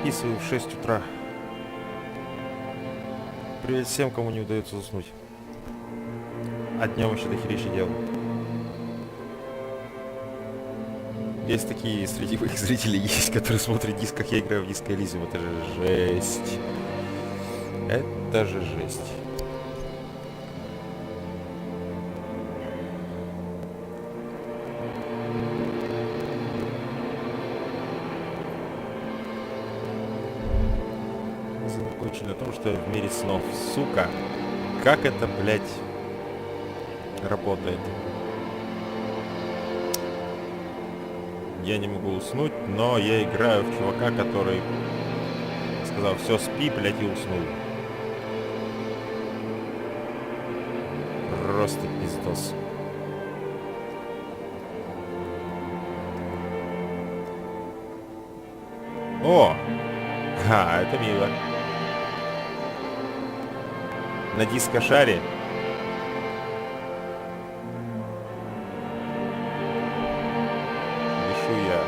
записываю в 6 утра. Привет всем, кому не удается уснуть. А днем еще дохерища дел. Есть такие среди моих зрителей, есть, которые смотрят диск, как я играю в диск Elysium. Это же жесть. Это же жесть. Закончили на том, что я в мире снов. Сука. Как это, блядь, работает? Я не могу уснуть, но я играю в чувака, который сказал: все, спи, блядь, и уснул. Просто пиздос. О! Ха, это мило. На дискошаре. Вешу я.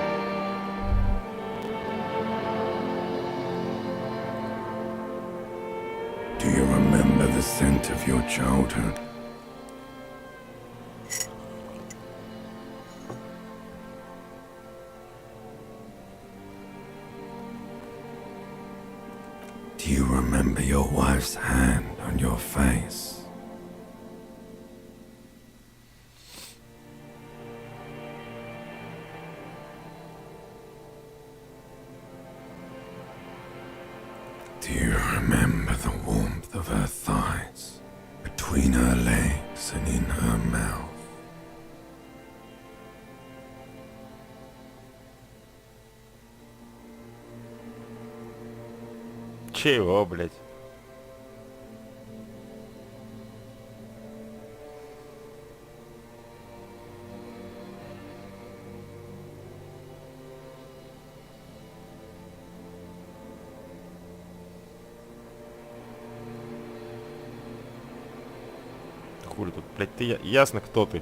Do you remember the scent of your childhood? Do you remember your wife's hand on your face? Do you remember the warmth of her thighs, between her legs and in her mouth? Чего, блядь? Хули тут, блядь, ты ясно, кто ты.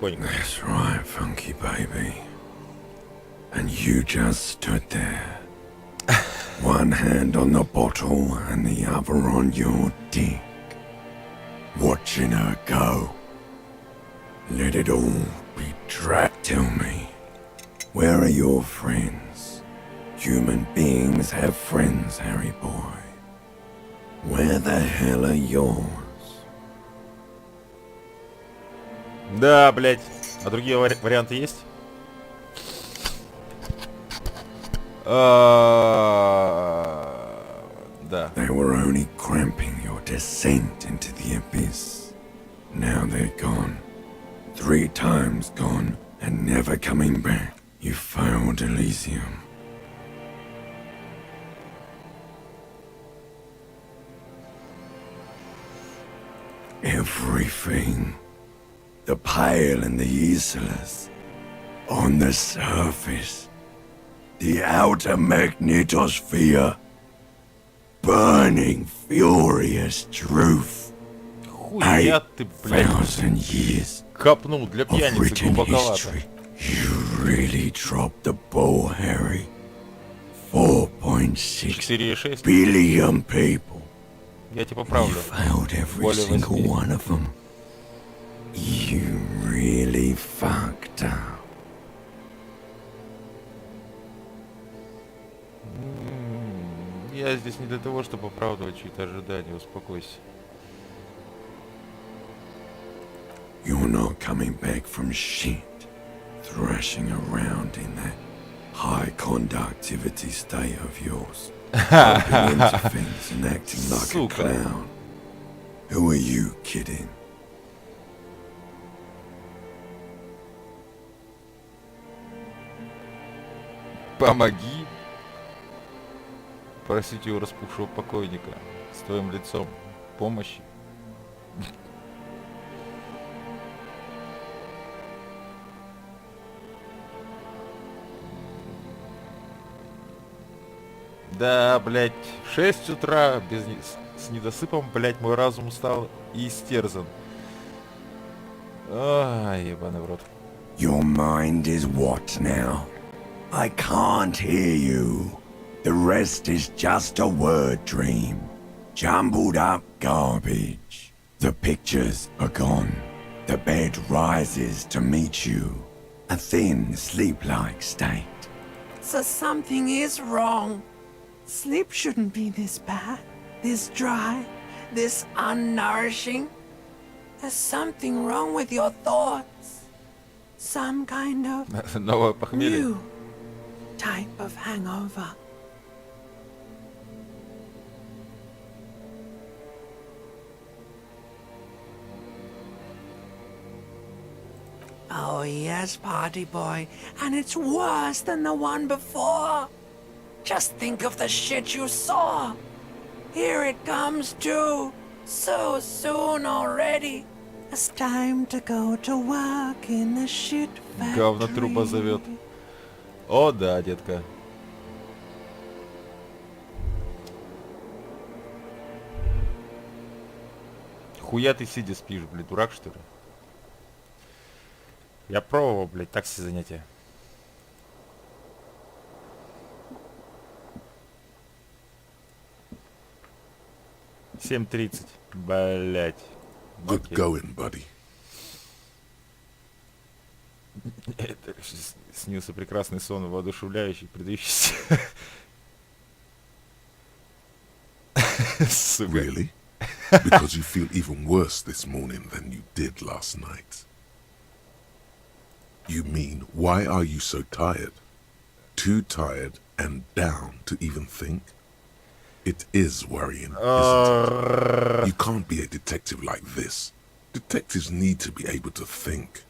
Понял. That's right, funky baby. And you just stood there. One hand on the bottle and the other on your dick. Watching her go. Let it all be dragged. Tell me, where are your friends? Human beings have friends, Harry boy. Where the hell are yours? Да, блядь. А другие варианты есть? Да. They were only cramping your descent into the abyss. Now they're gone. 3 times gone and never coming back. You failed Elysium. Everything. The pale and the useless. On the surface. The outer magnetosphere. Burning, furious truth. Хуя ты, блядь, 8,000 years копнул для of пьяницы written глубоковато. history. You really dropped the ball, Harry. 4.6 Серия 6. billion people. Я тебя You поправлю. failed every Более single 8. one of them. You really fucked up. Я здесь не для того, чтобы оправдывать чьи-то ожидания. Успокойся. You're not coming back from shit, thrashing around in that high conductivity state of yours, bumping into things and acting like a Сука. clown. Who are you kidding? Помоги. Просите у распухшего покойника с твоим лицом помощи. Да, блядь, в 6 утра с недосыпом, блядь, мой разум стал истерзан. Ай, ебаный в рот. Your mind is what now? I can't hear you. The rest is just a word dream. Jumbled up garbage. The pictures are gone. The bed rises to meet you. A thin, sleep-like state. So something is wrong. Sleep shouldn't be this bad, this dry, this unnourishing. There's something wrong with your thoughts. Some kind of Новое похмелье. new type of hangover. Oh yes, party boy, and it's worse than the one before. Just think of the shit you saw. Here it comes too, so soon already. It's time to go to work in the shit factory. Говнотруба зовет. О, да, детка. Хуя ты сидя спишь, блядь, дурак что ли? Я пробовал, блядь, так все занятия. Семь 30, блядь. Good going, buddy. Это снился прекрасный сон, воодушевляющий, предающийся. Сука. Really? Because you feel even worse this morning than you did last night. You mean, why are you so tired? Too tired and down to even think? It is worrying, isn't it? You can't be a detective like this. Detectives need to be able to think.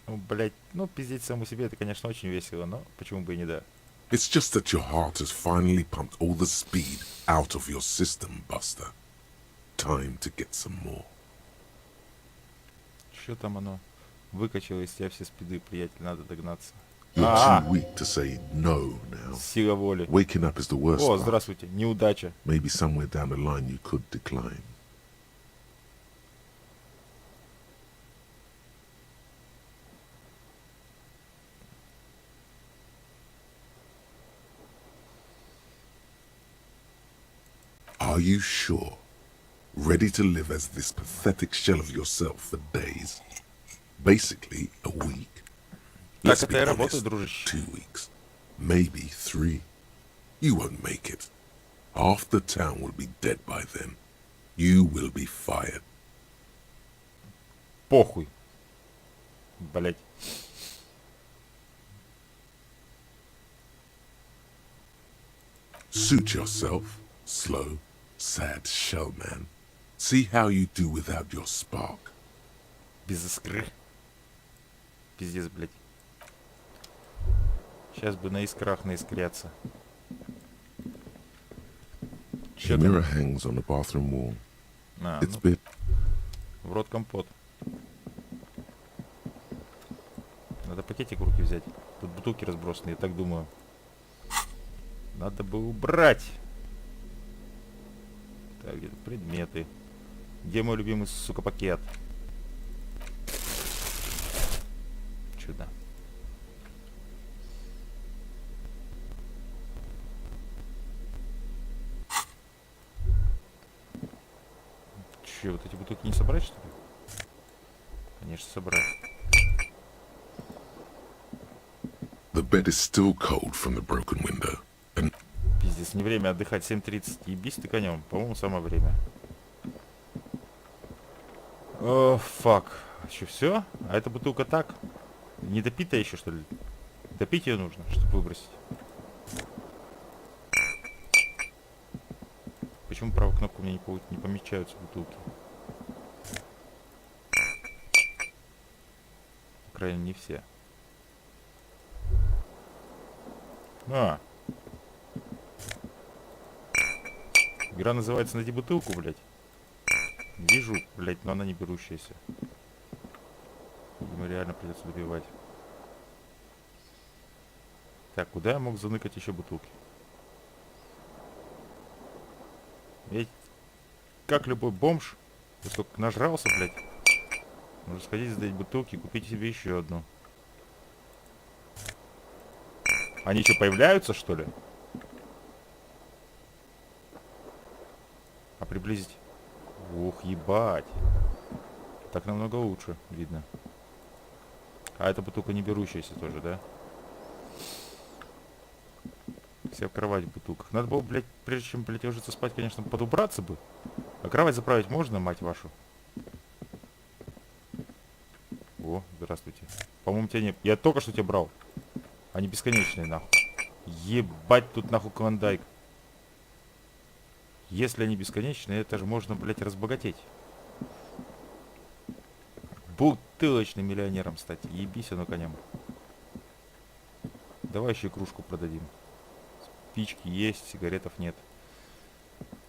Ну, блядь, ну, пиздеть саму себе, это, конечно, очень весело, но почему бы и не да. It's just that your heart has finally pumped all the speed out of your system, Buster. Time to get some more. Чё там оно? Выкачало из тебя все спиды, приятель, надо догнаться. You're too weak to say no now. Сила воли. Waking up is the worst О, part. здравствуйте, неудача. Maybe somewhere down the line you could decline. Are you sure? Ready to live as this pathetic shell of yourself for days? Basically, a week. Так Let's это be и работает, honest, дружище. 2 weeks. Maybe 3. You won't make it. Half the town will be dead by then. You will be fired. Похуй. Блять. Suit yourself, slow, sad shell man. See how you do without your spark. Без искры. Пиздец, блять. Сейчас бы на искрах наискряться. The Чё mirror там? hangs on the bathroom wall. А, It's ну, bit. в рот компот. Надо пакетик в руки взять. Тут бутылки разбросаны, я так думаю. Надо бы убрать. Так, где-то предметы. Где мой любимый, сука, пакет? Чудо. Че, вот эти бутылки не собрать, что ли? Конечно, собрать. The bed is still cold from the broken window. And Пиздец, не время отдыхать. 7:30. Ебись ты конем. По-моему, самое время. О, фак. Че, все? А эта бутылка так? Не допитая еще, что ли? Допить ее нужно, чтобы выбросить. Почему правая кнопка у меня не помечаются бутылки? По крайней мере, не все. А. Игра называется «Найди бутылку», блядь. Вижу, блядь, но она не берущаяся. Ему реально придется добивать. Так, куда я мог заныкать еще бутылки? Ведь как любой бомж, ты только нажрался, блядь. Можно сходить, сдать бутылки и купить себе еще одну. Они что, появляются, что ли? А приблизить? Ух, ебать. Так намного лучше, видно. А это бутылка не берущаяся тоже, да? Вся кровать в бутылках. Надо было, блядь, прежде чем, блядь, ложиться спать, конечно, подубраться бы. А кровать заправить можно, мать вашу? О, здравствуйте. По-моему, тебя не... Я только что тебя брал. Они бесконечные, нахуй. Ебать, тут нахуй клондайк. Если они бесконечные, это же можно, блядь, разбогатеть. Бутылочным миллионером стать. Ебись оно конем. Давай еще и кружку продадим. Спички есть, сигаретов нет.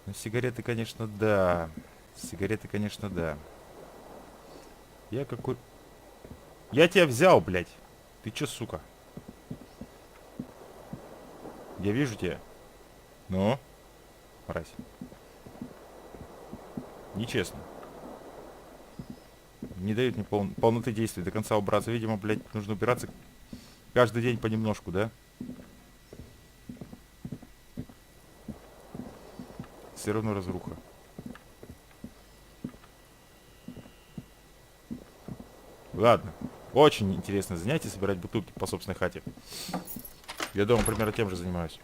Ну, сигареты, конечно, да. Сигареты, конечно, да. Я какой... Я тебя взял, блядь. Ты чё, сука? Я вижу тебя. Ну? Мразь. Нечестно. Не дают мне полноты действий до конца убраться. Видимо, блядь, нужно убираться каждый день понемножку, да? Все равно разруха. Ладно. Очень интересное занятие собирать бутылки по собственной хате. Я дома примерно тем же занимаюсь.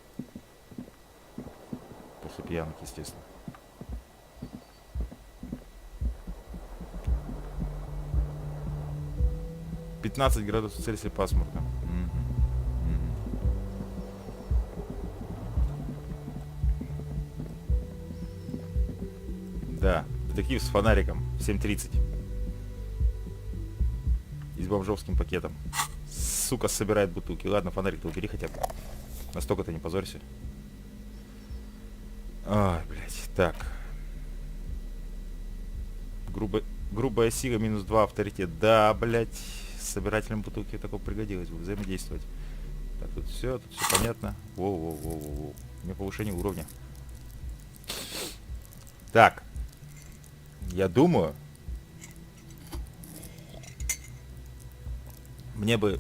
После пьянок, естественно. «15 градусов Цельсия пасмурно». Да, детектив с фонариком в 7:30. И с бомжовским пакетом. Сука, собирает бутылки. Ладно, фонарик-то убери хотя бы. Настолько-то не позорься. Ай, блядь, так. Грубая сила -2 авторитет. Да, блядь, с собирателем бутылки такого пригодилось бы взаимодействовать. Так, тут все понятно. Воу. У меня повышение уровня. Так. Я думаю, мне бы...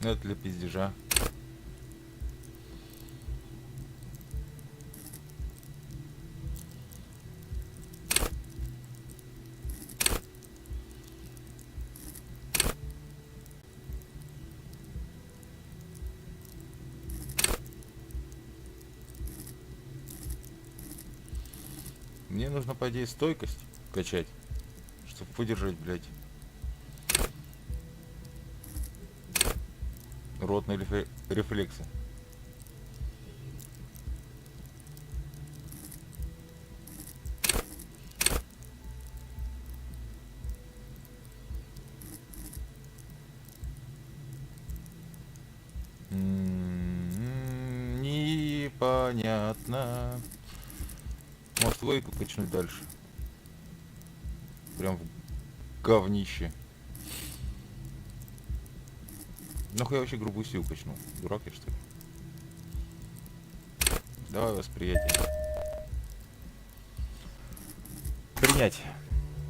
Ну, это для пиздежа. Мне нужно, по идее, стойкость качать, чтобы выдержать, блядь, ротные рефлексы. Непонятно. Может, логику качнуть дальше. Прям в говнище. Нахуй я вообще грубую силу качнул? Дурак я, что ли? Давай восприятие. Принять.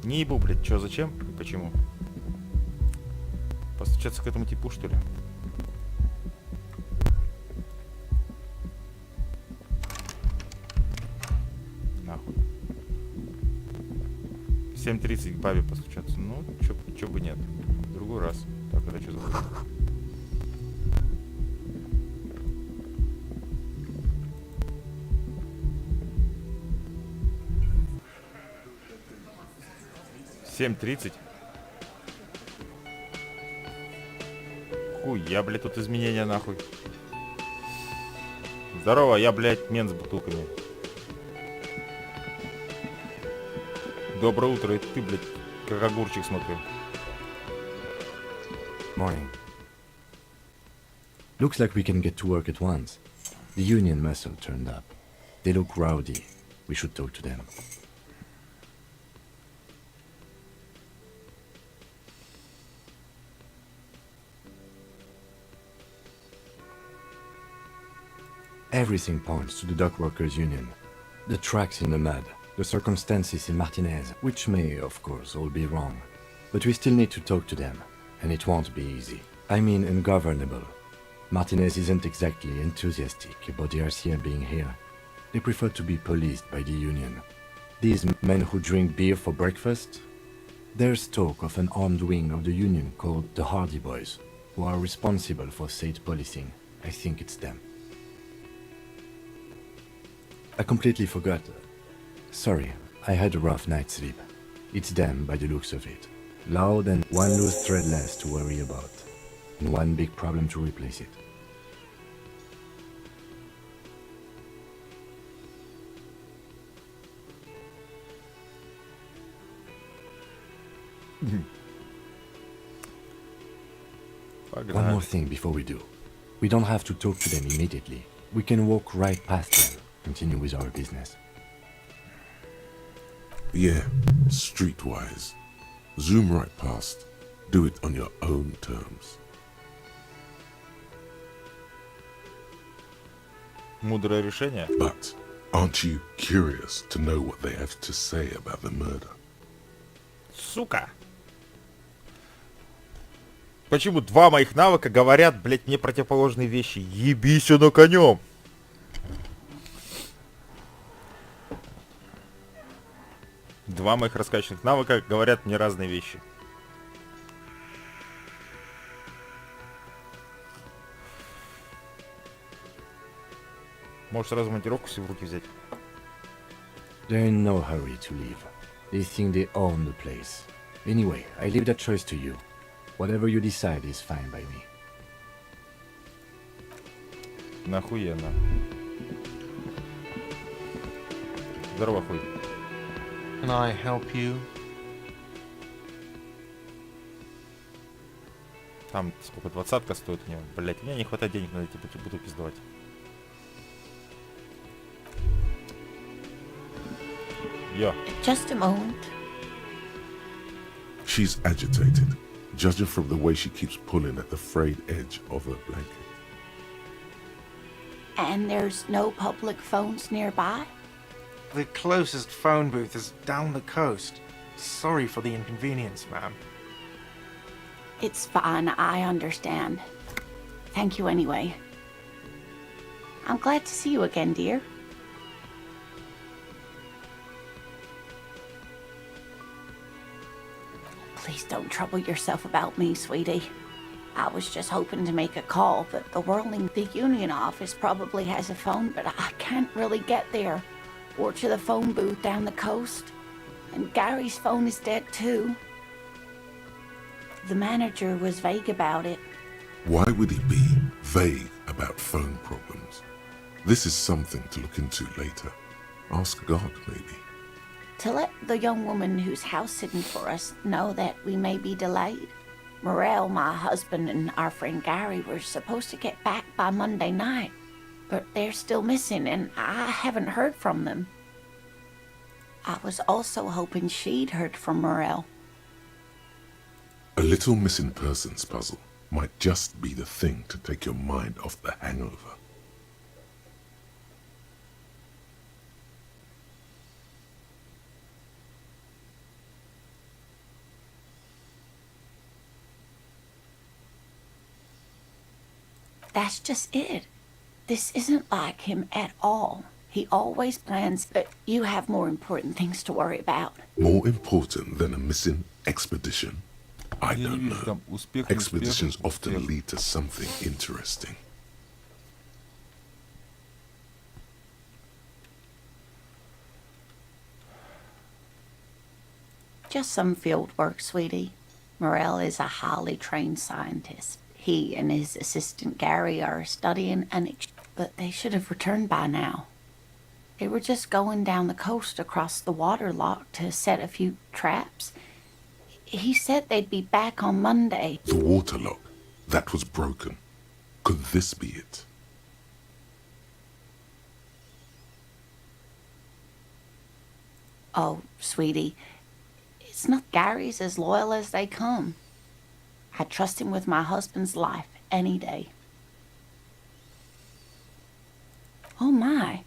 Не ебу, блядь, чё, зачем и почему? Постучаться к этому типу, что ли? Нахуй. 7:30 к бабе постучаться. Ну, чё бы нет. В другой раз. Так, это что за... 7:30. Хуя, блядь, тут изменения нахуй. Здорово, я, блядь, мент с бутылками. Доброе утро, это ты, блядь, как огурчик смотрю. Morning. Looks like we can get to work at once. The union muscle turned up. They look rowdy. We should talk to them. Everything points to the dock workers' union. The tracks in the mud, the circumstances in Martinez, which may, of course, all be wrong. But we still need to talk to them, and it won't be easy. I mean ungovernable. Martinez isn't exactly enthusiastic about the RCM being here. They prefer to be policed by the union. These men who drink beer for breakfast? There's talk of an armed wing of the union called the Hardy Boys, who are responsible for state policing. I think it's them. I completely forgot. Sorry, I had a rough night's sleep. It's them by the looks of it. Loud and one loose thread less to worry about. And one big problem to replace it. One more thing before we do. We don't have to talk to them immediately. We can walk right past them, continue with our business. Yeah, streetwise. Zoom right past. Do it on your own terms. Мудрое решение. But aren't you curious to know what they have to say about the murder? Сука! Почему два моих навыка говорят, блядь, мне противоположные вещи? Ебись на конем! Два моих раскачанных навыка говорят мне разные вещи. Может сразу монтировку себе в руки взять? They're in no hurry to leave. They think they own the place. Anyway, I leave that choice to you. Whatever you decide is fine by me. Нахуенно. Здорово, хуй. Can I help you? Там сколько, 20-ка стоит у него? Блять, у меня не хватает денег на эти буду пиздовать. Yo. Just a moment. She's agitated, judging from the way she keeps pulling at the frayed edge of her blanket. And there's no public phones nearby? The closest phone booth is down the coast. Sorry for the inconvenience, ma'am. It's fine, I understand. Thank you anyway. I'm glad to see you again, dear. Please don't trouble yourself about me, sweetie. I was just hoping to make a call, but the Whirling the Union office probably has a phone, but I can't really get there. Or to the phone booth down the coast. And Gary's phone is dead too. The manager was vague about it. Why would he be vague about phone problems? This is something to look into later. Ask God, maybe. To let the young woman who's house-sitting for us know that we may be delayed. Morel, my husband, and our friend Gary were supposed to get back by Monday night, but they're still missing, and I haven't heard from them. I was also hoping she'd heard from Morel. A little missing persons puzzle might just be the thing to take your mind off the hangover. That's just it. This isn't like him at all. He always plans, but you have more important things to worry about. More important than a missing expedition? I don't know. Expeditions often lead to something interesting. Just some field work, sweetie. Morel is a highly trained scientist. He and his assistant Gary are studying but they should have returned by now. They were just going down the coast across the water lock to set a few traps. He said they'd be back on Monday. The water lock, that was broken. Could this be it? Oh, sweetie, it's not Gary's as loyal as they come. I'd trust him with my husband's life any day. Oh my,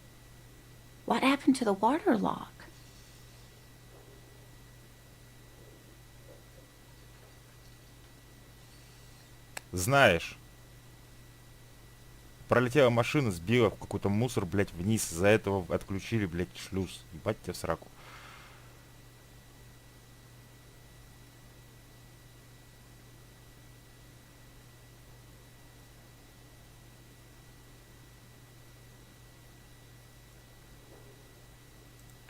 what happened to the water lock? Знаешь, пролетела машина, сбила в какой-то мусор, блядь, вниз. Из-за этого отключили, блядь, шлюз. Ебать тебя в сраку.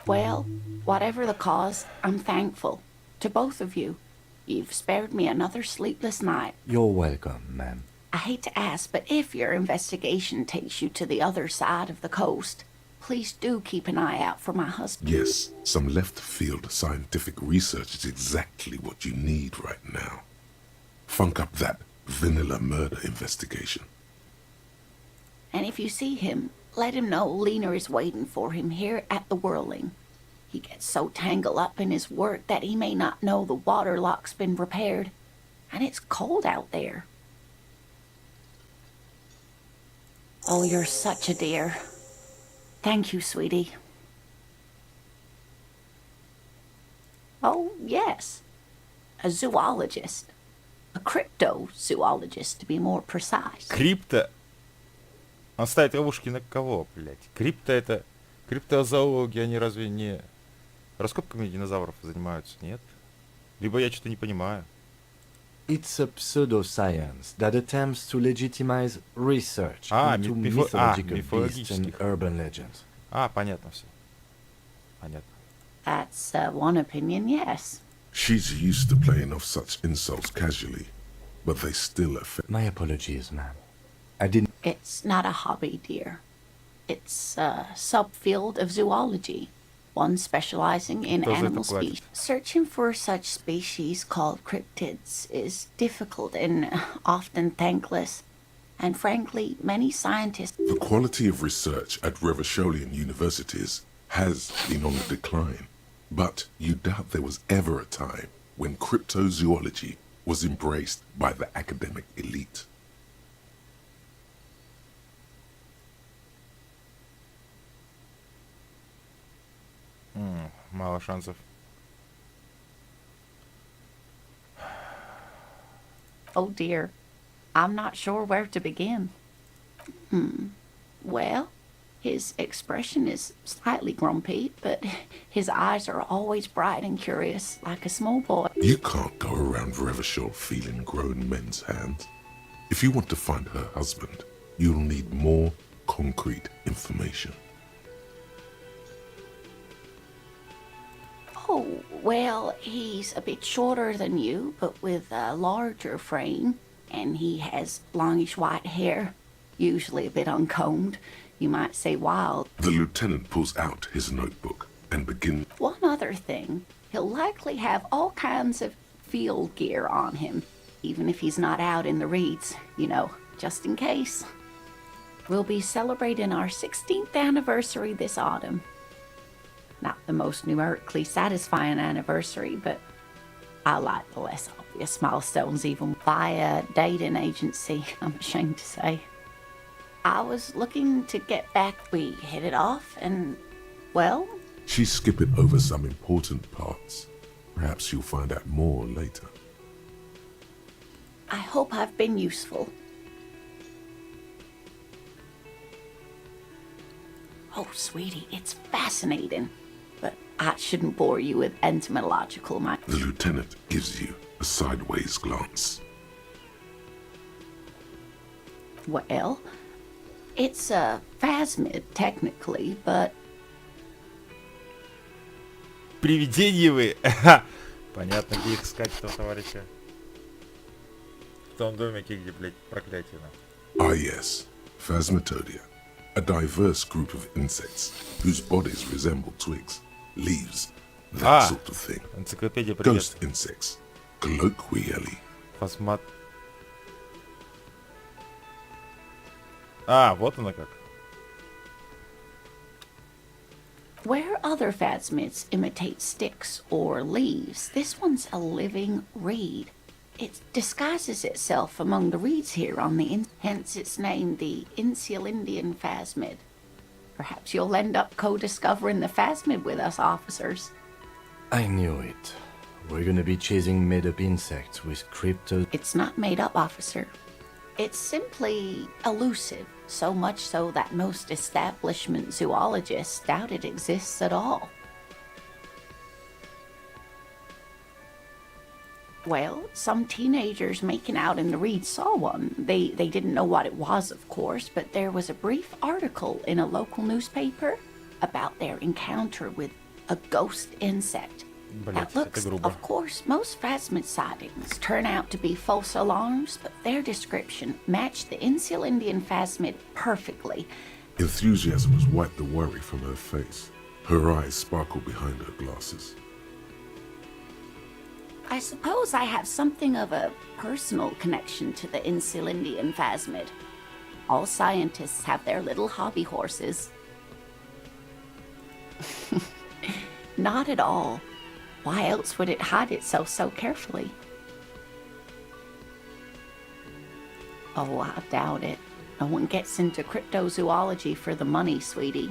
Well, whatever the cause, I'm thankful. To both of you. You've spared me another sleepless night. You're welcome, ma'am. I hate to ask, but if your investigation takes you to the other side of the coast, please do keep an eye out for my husband. Yes, some left-field scientific research is exactly what you need right now. Funk up that vanilla murder investigation. And if you see him, let him know Lena is waiting for him here at the Whirling. He gets so tangled up in his work that he may not know the water lock's been repaired. And it's cold out there. Oh, you're such a dear. Thank you, sweetie. Oh, yes. A zoologist. A cryptozoologist, to be more precise. Крипто... Он ставит ловушки на кого, блядь? Крипто это... Криптозоологи, они разве не... Раскопками динозавров занимаются, нет? Либо я что-то не понимаю. It's a pseudoscience that attempts to legitimize research into mythological beasts and urban legends. Понятно все. Понятно. That's one opinion, yes. She's used to playing off such insults casually, but they still affect... My apologies, ma'am. I didn't... It's not a hobby, dear. It's a subfield of zoology, one specializing in animal species. Searching for such species called cryptids is difficult and often thankless, and frankly, many scientists... The quality of research at Revacholian universities has been on the decline, but you doubt there was ever a time when cryptozoology was embraced by the academic elite. Мало шансов. Oh dear, I'm not sure where to begin. Well, his expression is slightly grumpy, but his eyes are always bright and curious, like a small boy. You can't go around Revachol feeling grown men's hands. If you want to find her husband, you'll need more concrete information. Oh, well, he's a bit shorter than you, but with a larger frame, and he has longish white hair, usually a bit uncombed, you might say wild. The lieutenant pulls out his notebook and begins... One other thing, he'll likely have all kinds of field gear on him, even if he's not out in the reeds, you know, just in case. We'll be celebrating our 16th anniversary this autumn. Not the most numerically satisfying anniversary, but I like the less obvious milestones even by a dating agency, I'm ashamed to say. I was looking to get back. We hit it off and, well... She's skipping over some important parts. Perhaps you'll find out more later. I hope I've been useful. Oh, sweetie, it's fascinating. But I shouldn't bore you with entomological... The lieutenant gives you a sideways glance. Well, it's a phasmid, technically, but... Привидение вы! Понятно, где их искать, этого товарища. В том домике, где, блядь, проклятие. Ah yes, Phasmatodea. A diverse group of insects whose bodies resemble twigs, leaves, that sort of thing. Энциклопедия, привет. Ghost insects, colloquially. Фасмат. А, вот она как. Where other phasmids imitate sticks or leaves, this one's a living reed. It disguises itself among the reeds here on the hence it's named the Insulindian phasmid. Perhaps you'll end up co-discovering the phasmid with us, officers. I knew it. We're gonna be chasing made-up insects with crypto... It's not made up, officer. It's simply elusive, so much so that most establishment zoologists doubt it exists at all. Well, some teenagers making out in the reeds saw one. They didn't know what it was, of course, but there was a brief article in a local newspaper about their encounter with a ghost insect. That looks, of course, most phasmid sightings turn out to be false alarms, but their description matched the Insulindian phasmid perfectly. Enthusiasm has wiped the worry from her face. Her eyes sparkle behind her glasses. I suppose I have something of a personal connection to the Insulindian phasmid. All scientists have their little hobby horses. Not at all. Why else would it hide itself so carefully? Oh, I doubt it. No one gets into cryptozoology for the money, sweetie.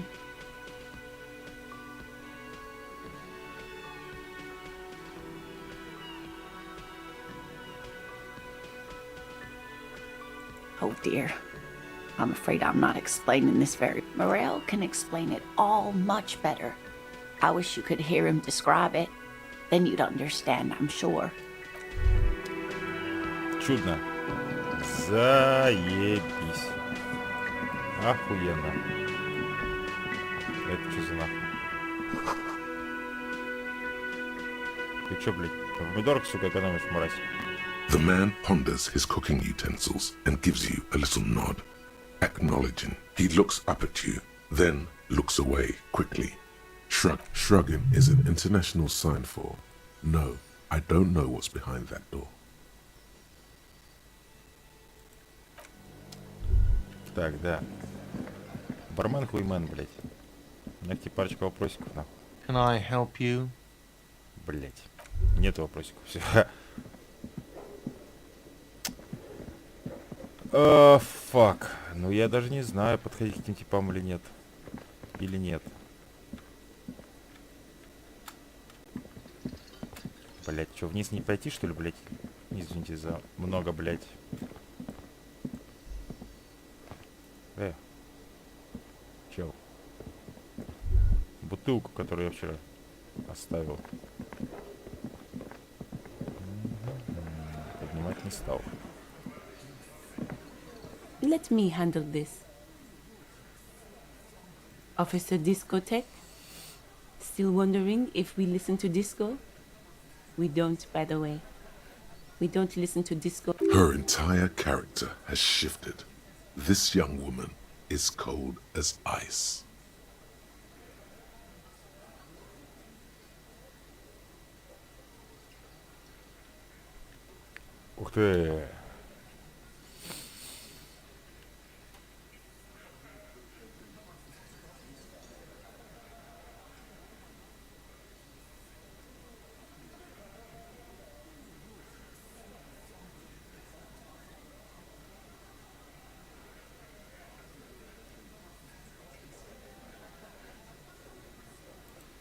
Oh dear. I'm afraid I'm not explaining this very... Morel can explain it all much better. I wish you could hear him describe it. Then you'd understand, I'm sure. Чудно. Заебись. Охуенно. Это что за нахуй? Ты чё, блядь, помидорок, сука, экономишь, мразь? The man ponders his cooking utensils and gives you a little nod, acknowledging. He looks up at you, then looks away quickly. Shrugging is an international sign for, no, I don't know what's behind that door. Так, да. Бармен хуймен, блядь. У меня к тебе парочка вопросиков, нахуй. Can I help you? Блядь. Нет вопросиков, все. Фак. Ну я даже не знаю, подходить к этим типам или нет. Или нет. Блять, что, вниз не пойти, что ли, блять? Извините за много, блять. Чел. Бутылку, которую я вчера оставил. Поднимать не стал. Let me handle this. Officer Discotheque? Still wondering if we listen to disco? We don't, by the way. We don't listen to disco. Her entire character has shifted. This young woman is cold as ice. Ух ты!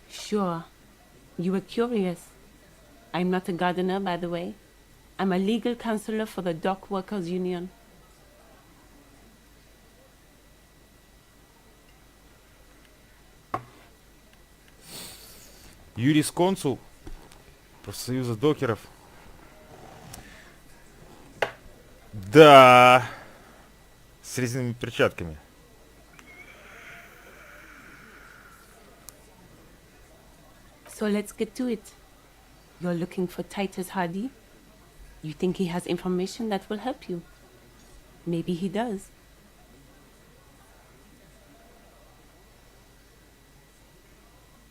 Sure. You were curious. I'm not a gardener, by the way. I'm a legal counselor for the Dock Workers Union. Юрисконсул профсоюза докеров. Да. С резиновыми перчатками. So let's get to it. You're looking for Titus Hardy? You think he has information that will help you? Maybe he does.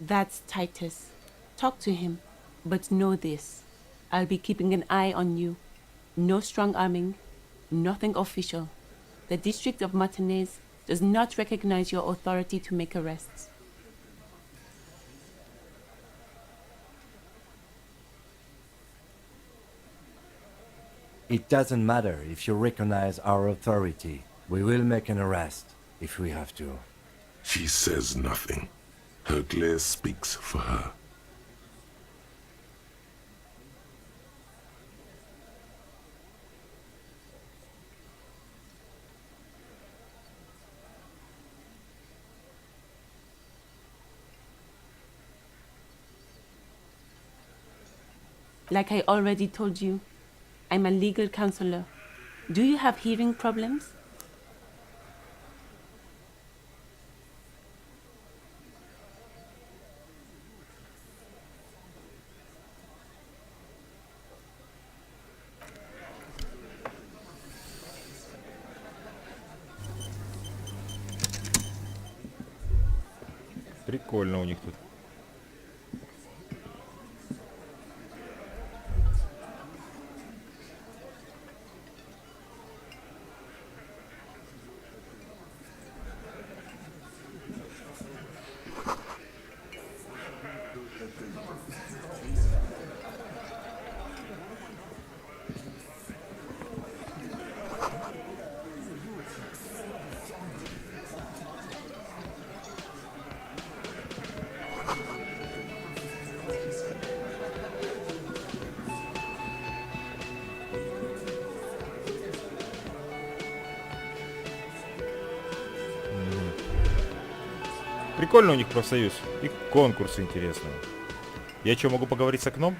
That's Titus. Talk to him. But know this. I'll be keeping an eye on you. No strong arming. Nothing official. The District of Martinez does not recognize your authority to make arrests. It doesn't matter if you recognize our authority. We will make an arrest, if we have to. She says nothing. Her glare speaks for her. Like I already told you, I'm a legal counselor. Do you have hearing problems? Прикольно у них тут. Прикольно у них профсоюз. И конкурсы интересные. Я что, могу поговорить с окном?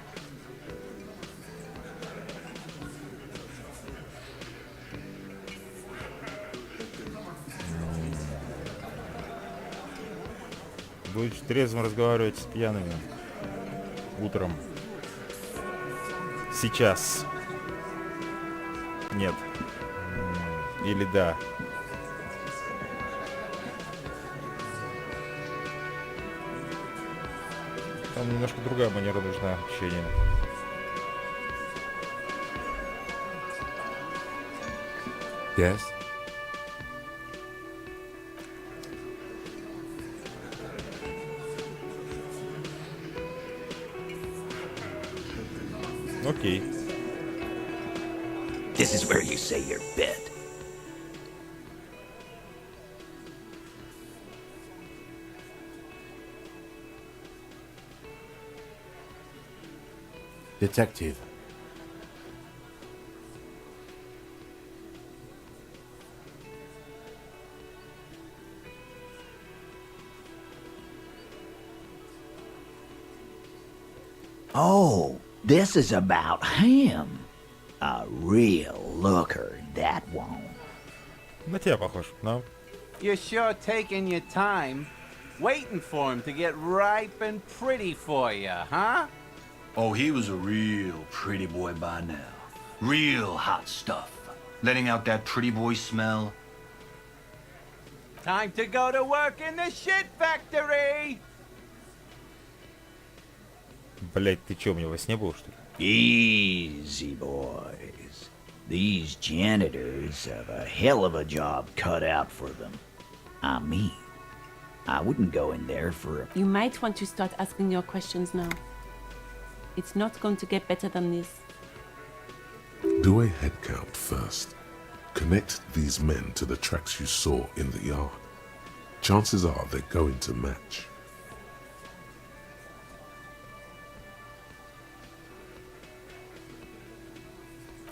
Будешь трезвым разговаривать с пьяными. Утром. Сейчас. Нет. Или да. Там немножко другая манера нужна общения. Yes? Окей. This is where you say your bit. Detective. Oh, this is about him. A real looker, that one. На тебя похож, но... You're sure taking your time, waiting for him to get ripe and pretty for you, huh? Oh, he was a real pretty boy by now. Real hot stuff. Letting out that pretty boy smell. Time to go to work in the shit factory! Блять, ты чё, у меня во сне был, что ли? Easy, boys. These janitors have a hell of a job cut out for them. I mean, I wouldn't go in there for a... You might want to start asking your questions now. It's not going to get better than this. Do a head count first. Connect these men to the tracks you saw in the yard. Chances are they're going to match.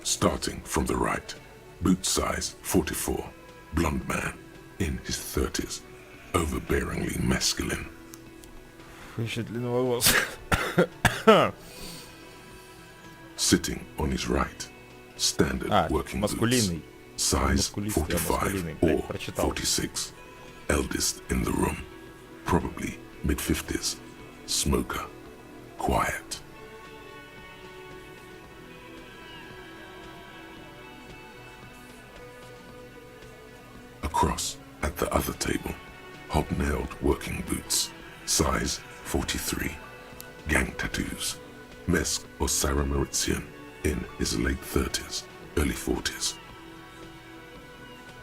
Starting from the right, boot size 44, blonde man, in his 30s, overbearingly masculine. Еще длинноволос. Sitting on his right, standard working маскулинный. boots, size Мускулистый, 45 маскулинный. or Блядь, прочитал. 46, eldest in the room, probably mid-50s, smoker, quiet. Across at the other table, hobnailed working boots, size 43. Gang tattoos. Mesk or Sarah Mauritian in his late 30s, early 40s.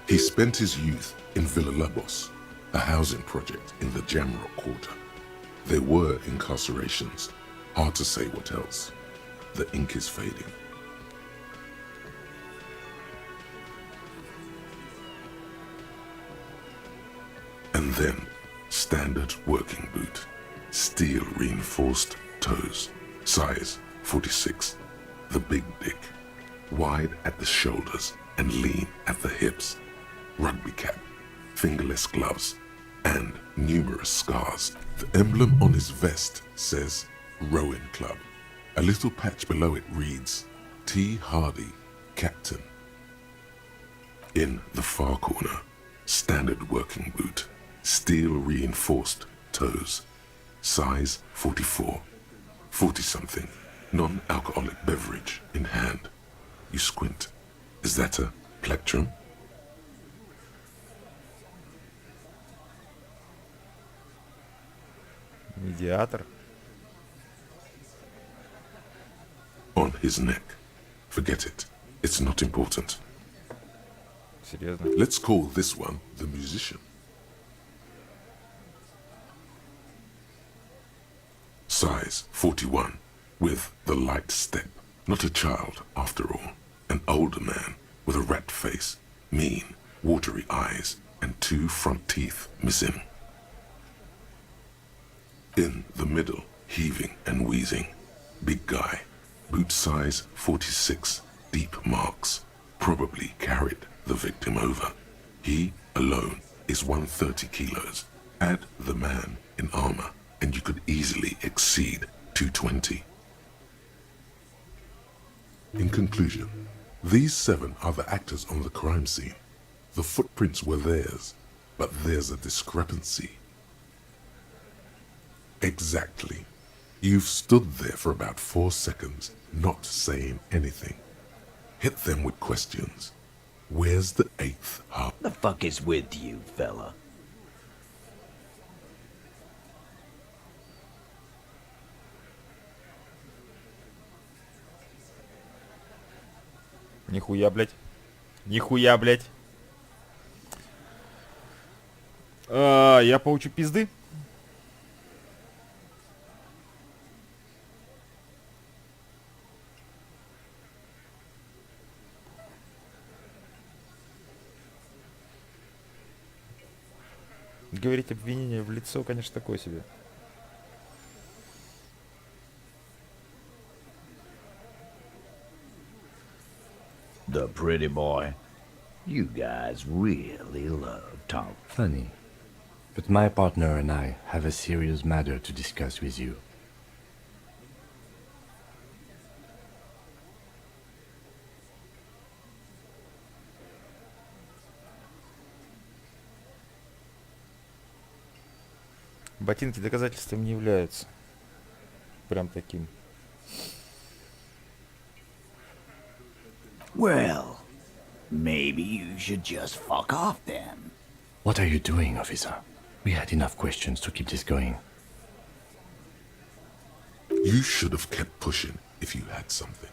He spent his youth in Villa Labos, a housing project in the Jamrock Quarter. There were incarcerations. Hard to say what else. The ink is fading. And then, standard working boot. Steel reinforced toes. Size 46. The big dick. Wide at the shoulders and lean at the hips. Rugby cap. Fingerless gloves. And numerous scars. The emblem on his vest says Rowing Club. A little patch below it reads T. Hardy, Captain. In the far corner, standard working boot. Steel reinforced toes. Size 44. 40-something. Non-alcoholic beverage in hand. You squint. Is that a plectrum? Медиатор. On his neck. Forget it. It's not important. Серьезно. Let's call this one the musician. Size 41, with the light step. Not a child, after all. An older man with a rat face, mean, watery eyes, and 2 front teeth missing. In the middle, heaving and wheezing. Big guy. Boot size 46, deep marks. Probably carried the victim over. He alone is 130 kilos. Add the man in armor, and you could easily exceed 220. In conclusion, these 7 are the actors on the crime scene. The footprints were theirs, but there's a discrepancy. Exactly. You've stood there for about 4 seconds, not saying anything. Hit them with questions. Where's the 8th hub? The fuck is with you, fella? Нихуя, блядь. Нихуя, блядь. Я получу пизды. Говорить обвинение в лицо, конечно, такое себе. The pretty boy. You guys really love talk. Funny. But my partner and I have a serious matter to discuss with you. Ботинки доказательством не являются. Прям таким. Well, maybe you should just fuck off then. What are you doing, officer? We had enough questions to keep this going. You should have kept pushing if you had something.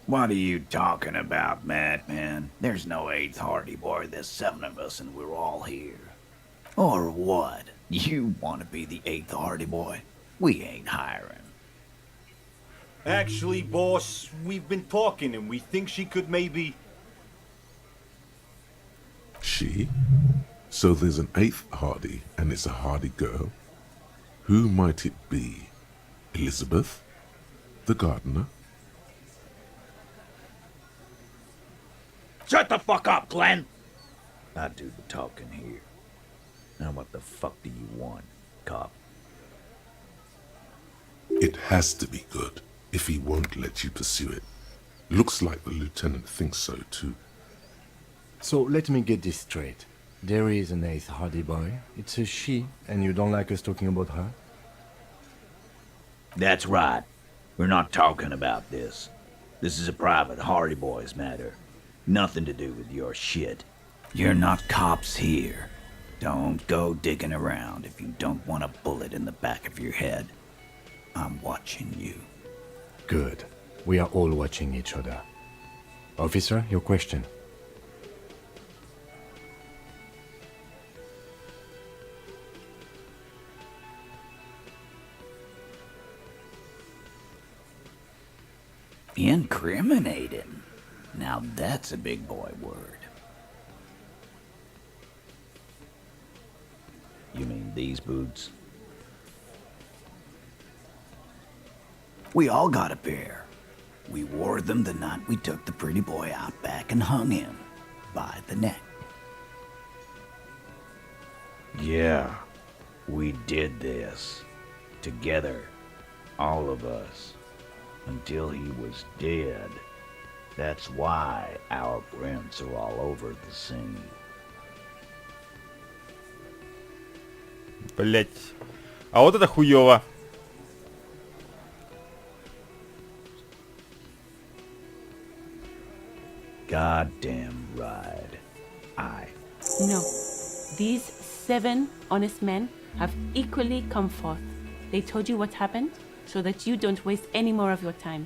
What are you talking about, madman? There's no 8th Hardy Boy, there's 7 of us and we're all here. Or what? You want to be the 8th Hardy Boy? We ain't hiring. Actually, boss, we've been talking and we think she could maybe... She? So there's an 8th Hardy and it's a Hardy girl? Who might it be? Elizabeth? The gardener? Shut the fuck up, Glenn! I do the talking here. Now what the fuck do you want, cop? It has to be good, if he won't let you pursue it. Looks like the lieutenant thinks so too. So let me get this straight. There is an 8th Hardy Boy. It's a she, and you don't like us talking about her? That's right. We're not talking about this. This is a private Hardy Boys matter. Nothing to do with your shit. You're not cops here. Don't go digging around if you don't want a bullet in the back of your head. I'm watching you. Good. We are all watching each other. Officer, your question. Incriminating. Now that's a big boy word. You mean these boots? We all got a pair. We wore them the night we took the pretty boy out back and hung him by the neck. Yeah, we did this. Together. All of us. Until he was dead. That's why our prints are all over the scene. Блять. А вот это хуёво. Goddamn right. No. These 7 honest men have equally come forth. They told you what happened so that you don't waste any more of your time.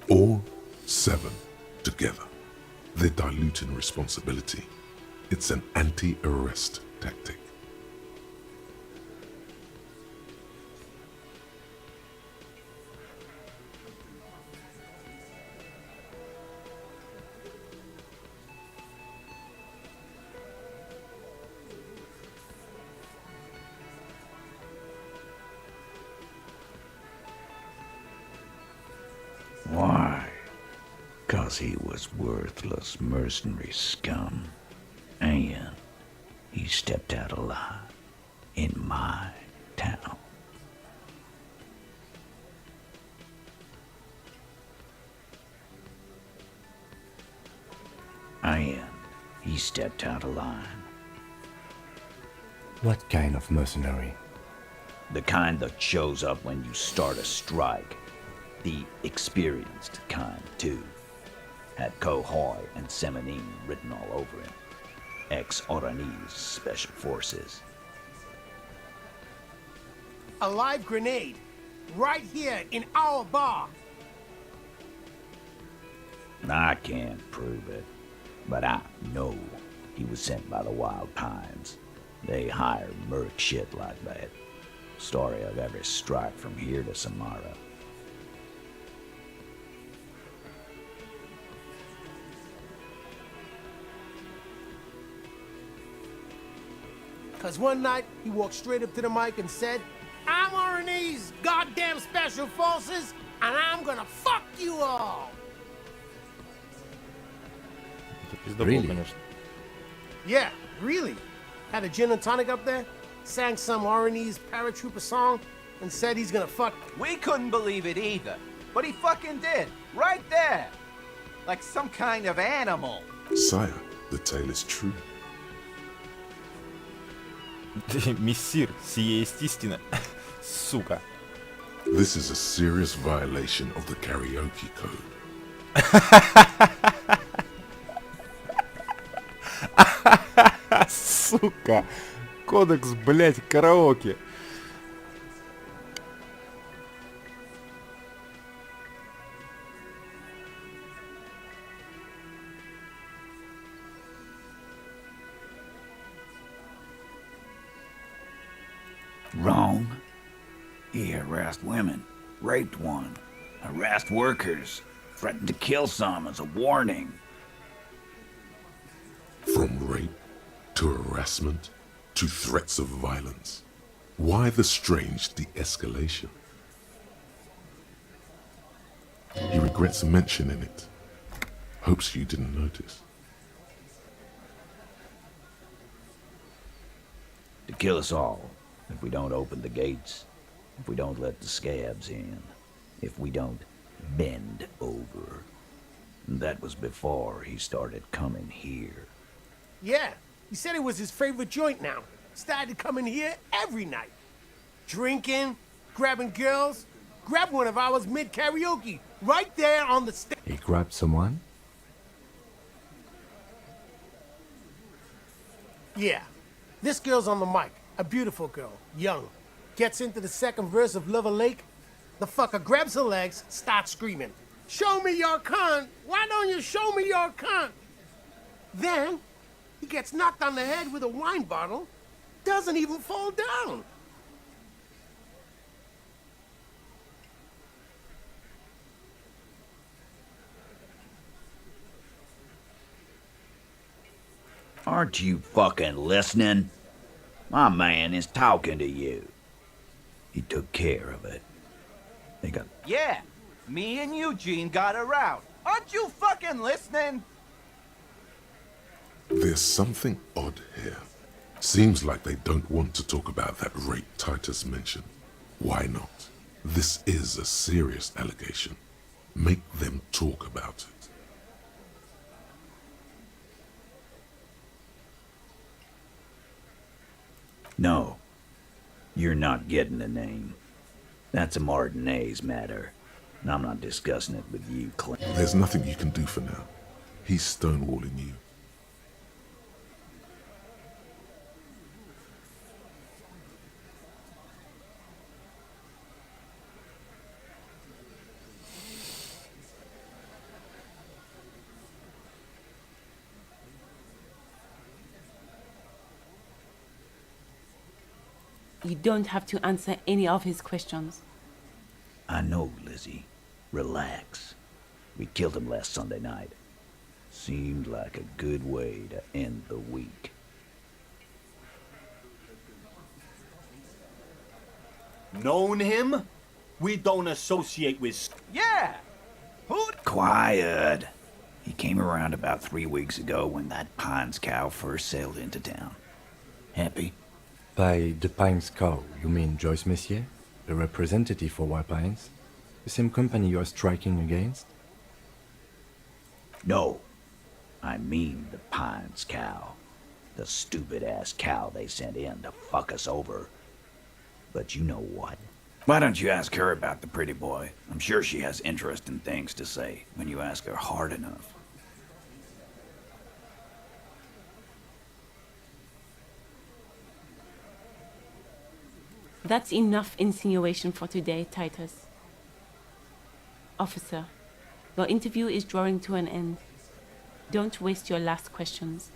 All 7 together. They're diluting responsibility. It's an anti-arrest tactic. Why? 'Cause he was worthless mercenary scum. And he stepped out alive in my town. And he stepped out of line. What kind of mercenary? The kind that shows up when you start a strike. The experienced kind, too. Had Cohoy and Semenine written all over him. Ex-Oranese Special Forces. A live grenade. Right here in our bar. I can't prove it, but I know he was sent by the Wild Pines. They hire merc shit like that. Story of every strike from here to Samara. Cause one night he walked straight up to the mic and said, "I'm Oranese goddamn Special Forces, and I'm gonna fuck you all." Пиздобол, конечно. Yeah, really. Had a gin and tonic up there, sang some Oranese paratrooper song, and said he's gonna fuck. We couldn't believe it either, but he fucking did, right there. Like some kind of animal. Sire, the tale is true. Мессир, сие есть истина. Сука. This is a serious violation of the karaoke code. Сука. Кодекс, блять, караоке. Wrong. He harassed women, raped one, harassed workers, threatened to kill some as a warning. From rape to harassment to threats of violence. Why the strange de-escalation? He regrets mentioning it. Hopes you didn't notice. To kill us all, if we don't open the gates, if we don't let the scabs in, if we don't bend over. That was before he started coming here. Yeah, he said it was his favorite joint now. Started coming here every night. Drinking, grabbing girls. Grab one of ours mid-karaoke, right there on the stage. He grabbed someone? Yeah. This girl's on the mic. A beautiful girl. Young. Gets into the second verse of Lover Lake. The fucker grabs her legs, starts screaming. Show me your cunt! Why don't you show me your cunt? Then, he gets knocked on the head with a wine bottle. Doesn't even fall down. Aren't you fucking listening? My man is talking to you. He took care of it. They got... Yeah, me and Eugene got around. Aren't you fucking listening? There's something odd here. Seems like they don't want to talk about that rape Titus mentioned. Why not? This is a serious allegation. Make them talk about it. No, you're not getting the name. That's a Martinez matter, and I'm not discussing it with you, Clint. There's nothing you can do for now. He's stonewalling you. You don't have to answer any of his questions. I know, Lizzie. Relax. We killed him last Sunday night. Seemed like a good way to end the week. Known him? We don't associate with... Yeah. Who? Quiet. He came around about 3 weeks ago when that Pines cow first sailed into town. Happy? By the Pines cow, you mean Joyce Messier, the representative for White Pines? The same company you are striking against? No. I mean the Pines cow. The stupid-ass cow they sent in to fuck us over. But you know what? Why don't you ask her about the pretty boy? I'm sure she has interesting things to say when you ask her hard enough. That's enough insinuation for today, Titus. Officer, your interview is drawing to an end. Don't waste your last questions.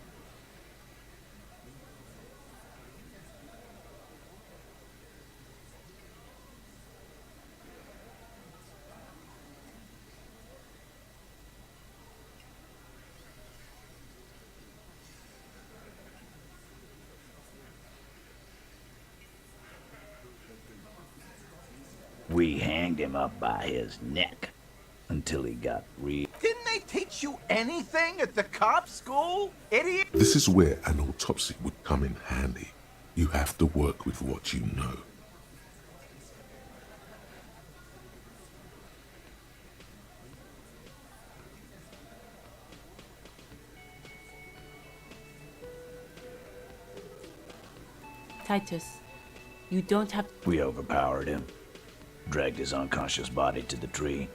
We hanged him up by his neck until he got real. Didn't they teach you anything at the cop school, idiot? This is where an autopsy would come in handy. You have to work with what you know. Titus, you don't have... We overpowered him, dragged his unconscious body to the tree,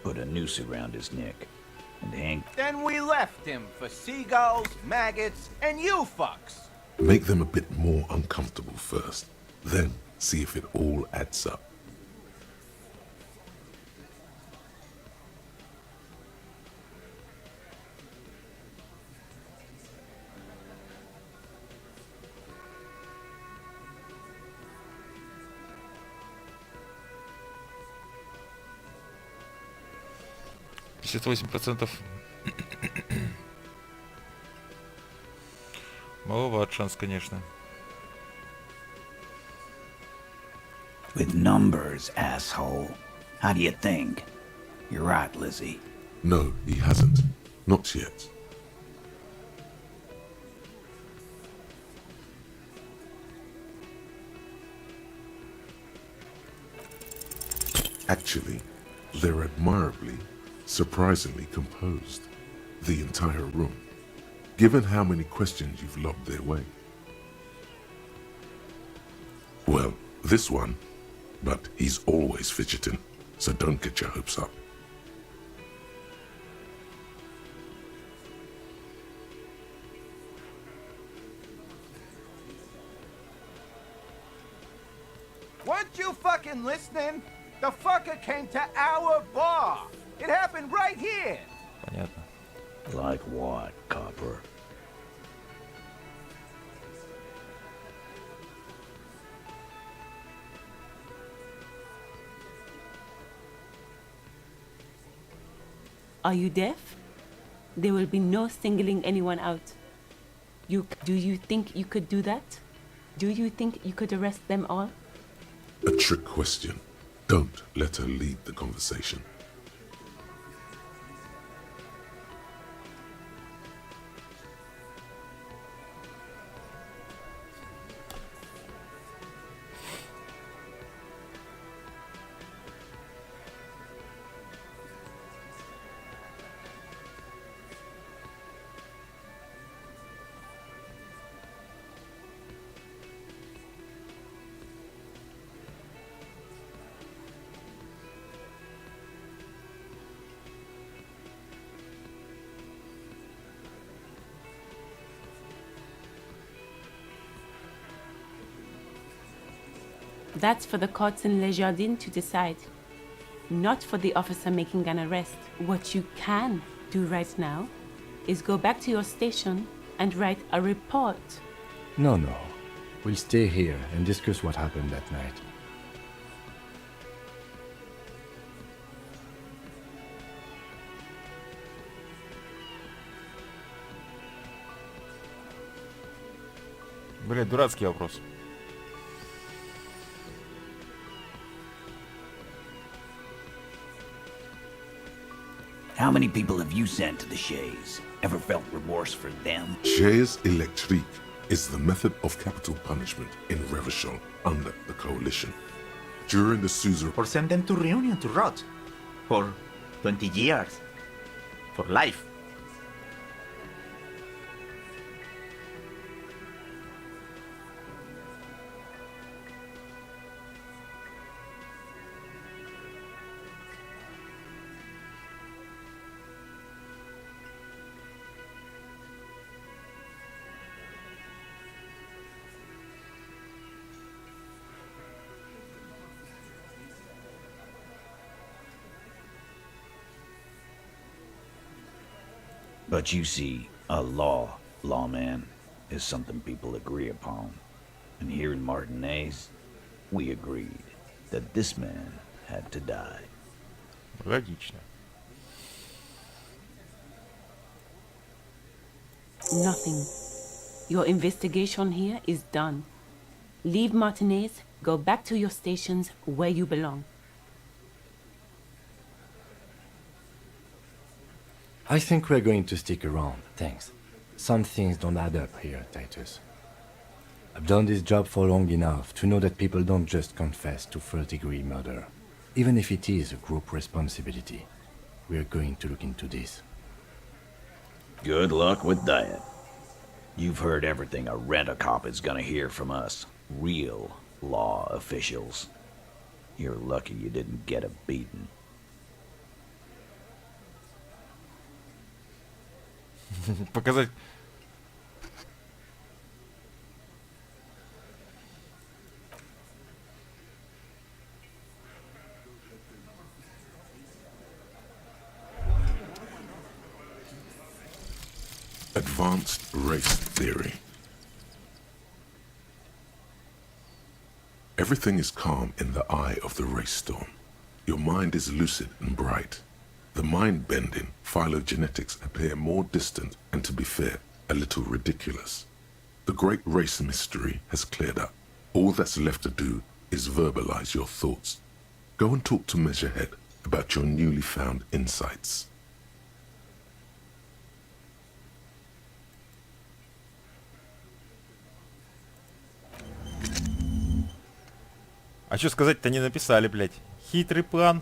put a noose around his neck, and hanged. Then we left him for seagulls, maggots, and you fucks. Make them a bit more uncomfortable first, then see if it all adds up. Маловат шанс, конечно. With numbers, asshole. How do you think? You're right, Lizzie. No, he hasn't. Not yet. Actually, they're admirably, surprisingly composed. The entire room. Given how many questions you've lobbed their way. Well, this one, but he's always fidgeting, so don't get your hopes up. Weren't you fucking listening? The fucker came to our bar. It happened right here. Понятно. Like what, copper? Are you deaf? There will be no singling anyone out. Do you think you could do that? Do you think you could arrest them all? A trick question. Don't let her lead the conversation. That's for the courts in Les Jardins to decide, not for the officer making an arrest. What you can do right now is go back to your station and write a report. No. We'll stay here and discuss what happened that night. Блядь, дурацкий вопрос. How many people have you sent to the Shays? Ever felt remorse for them? Chaise électrique is the method of capital punishment in Revachol under the coalition. During the Suzerain... Or send them to Reunion to rot. For 20 years. For life. But you see, a lawman, is something people agree upon. And here in Martinez, we agreed that this man had to die. Логично. Nothing. Your investigation here is done. Leave Martinez, go back to your stations where you belong. I think we're going to stick around, thanks. Some things don't add up here, Titus. I've done this job for long enough to know that people don't just confess to first-degree murder. Even if it is a group responsibility, we're going to look into this. Good luck with that. You've heard everything a rent-a-cop is gonna hear from us, real law officials. You're lucky you didn't get a beating. Показать. Advanced race theory. Everything is calm in the eye of the race storm. Your mind is lucid and bright. The mind-bending phylogenetics appear more distant and, to be fair, a little ridiculous. The great race mystery has cleared up. All that's left to do is verbalize your thoughts. Go and talk to Measurehead about your newly found insights. А что сказать-то не написали, блядь. Хитрый план.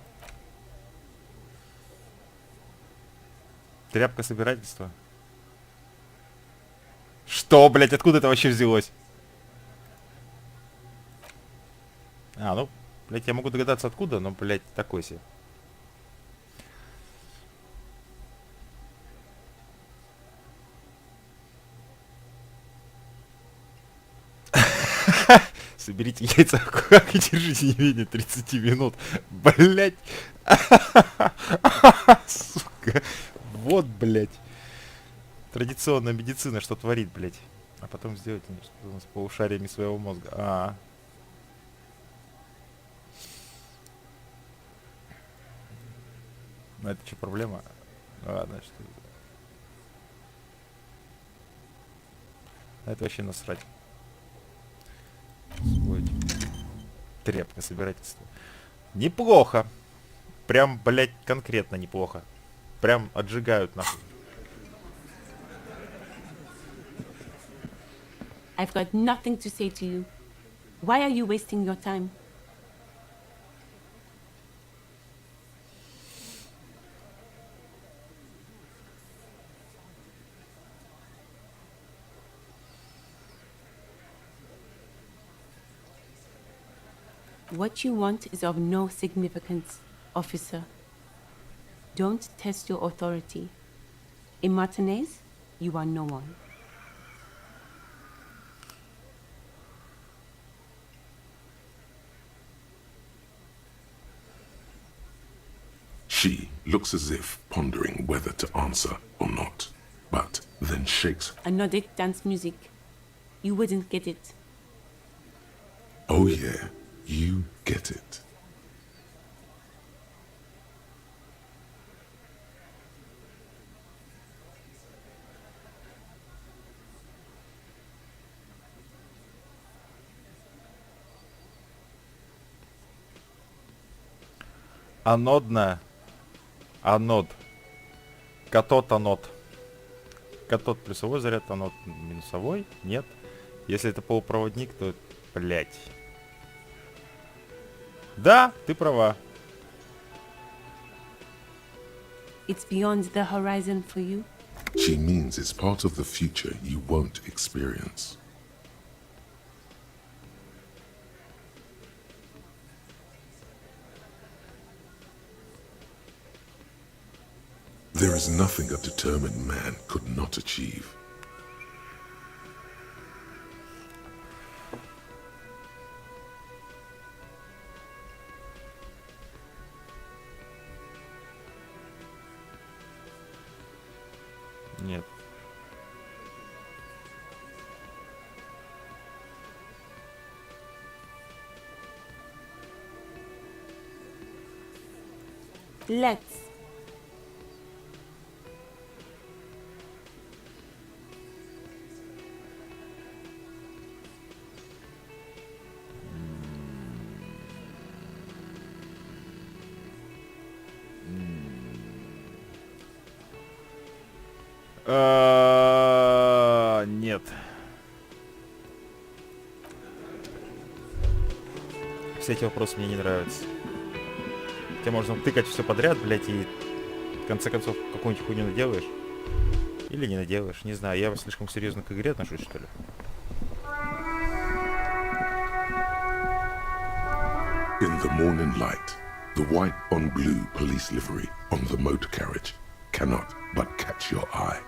Тряпка собирательства. Что, блядь, откуда это вообще взялось? А, ну, блядь, я могу догадаться откуда, но, блядь, такой себе. Соберите яйца в кулак и держите не менее 30 минут. Блять. Сука. Вот, блять. Традиционная медицина, что творит, блять. А потом сделать что с полушариями своего мозга. Ну это что, проблема? Ладно, что... Это вообще насрать. Тряпка собирательства. Неплохо. Прям, блять, конкретно неплохо. Прям отжигают нахуй. I've got nothing to say to you. Why are you wasting your time? What you want is of no significance, officer. Don't test your authority. In Martinez, you are no one. She looks as if pondering whether to answer or not, but then shakes. Anodic dance music. You wouldn't get it. Oh yeah, you get it. Анодная. Анод. Катод анод. Катод плюсовой заряд, анод минусовой. Нет. Если это полупроводник, то... Блять. Да, ты права. It's beyond the horizon for you. She means it's part of the future you won't experience. There is nothing a determined man could not achieve. Нет. Let's. Нет. Все эти вопросы мне не нравятся. Тебе можно тыкать все подряд, блять, и в конце концов какую-нибудь хуйню наделаешь. Или не наделаешь, не знаю. Я слишком серьезно к игре отношусь, что ли. In the morning light, the white on blue police livery on the motor carriage cannot but catch your eye.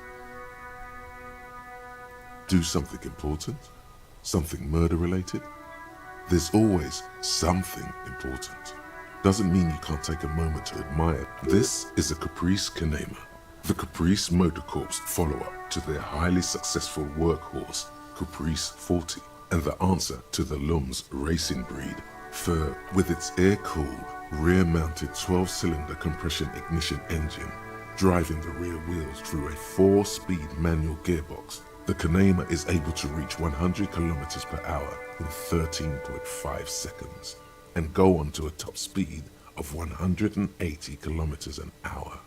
Do something important? Something murder related? There's always something important. Doesn't mean you can't take a moment to admire. This is a Caprice Kanema, the Caprice Motor Corp's follow-up to their highly successful workhorse, Caprice 40, and the answer to the Lum's racing breed, Fur, with its air-cooled, rear-mounted 12-cylinder compression ignition engine, driving the rear wheels through a 4-speed manual gearbox. The Kanema is able to reach 100 kilometers per hour in 13.5 seconds and go on to a top speed of 180 kilometers an hour.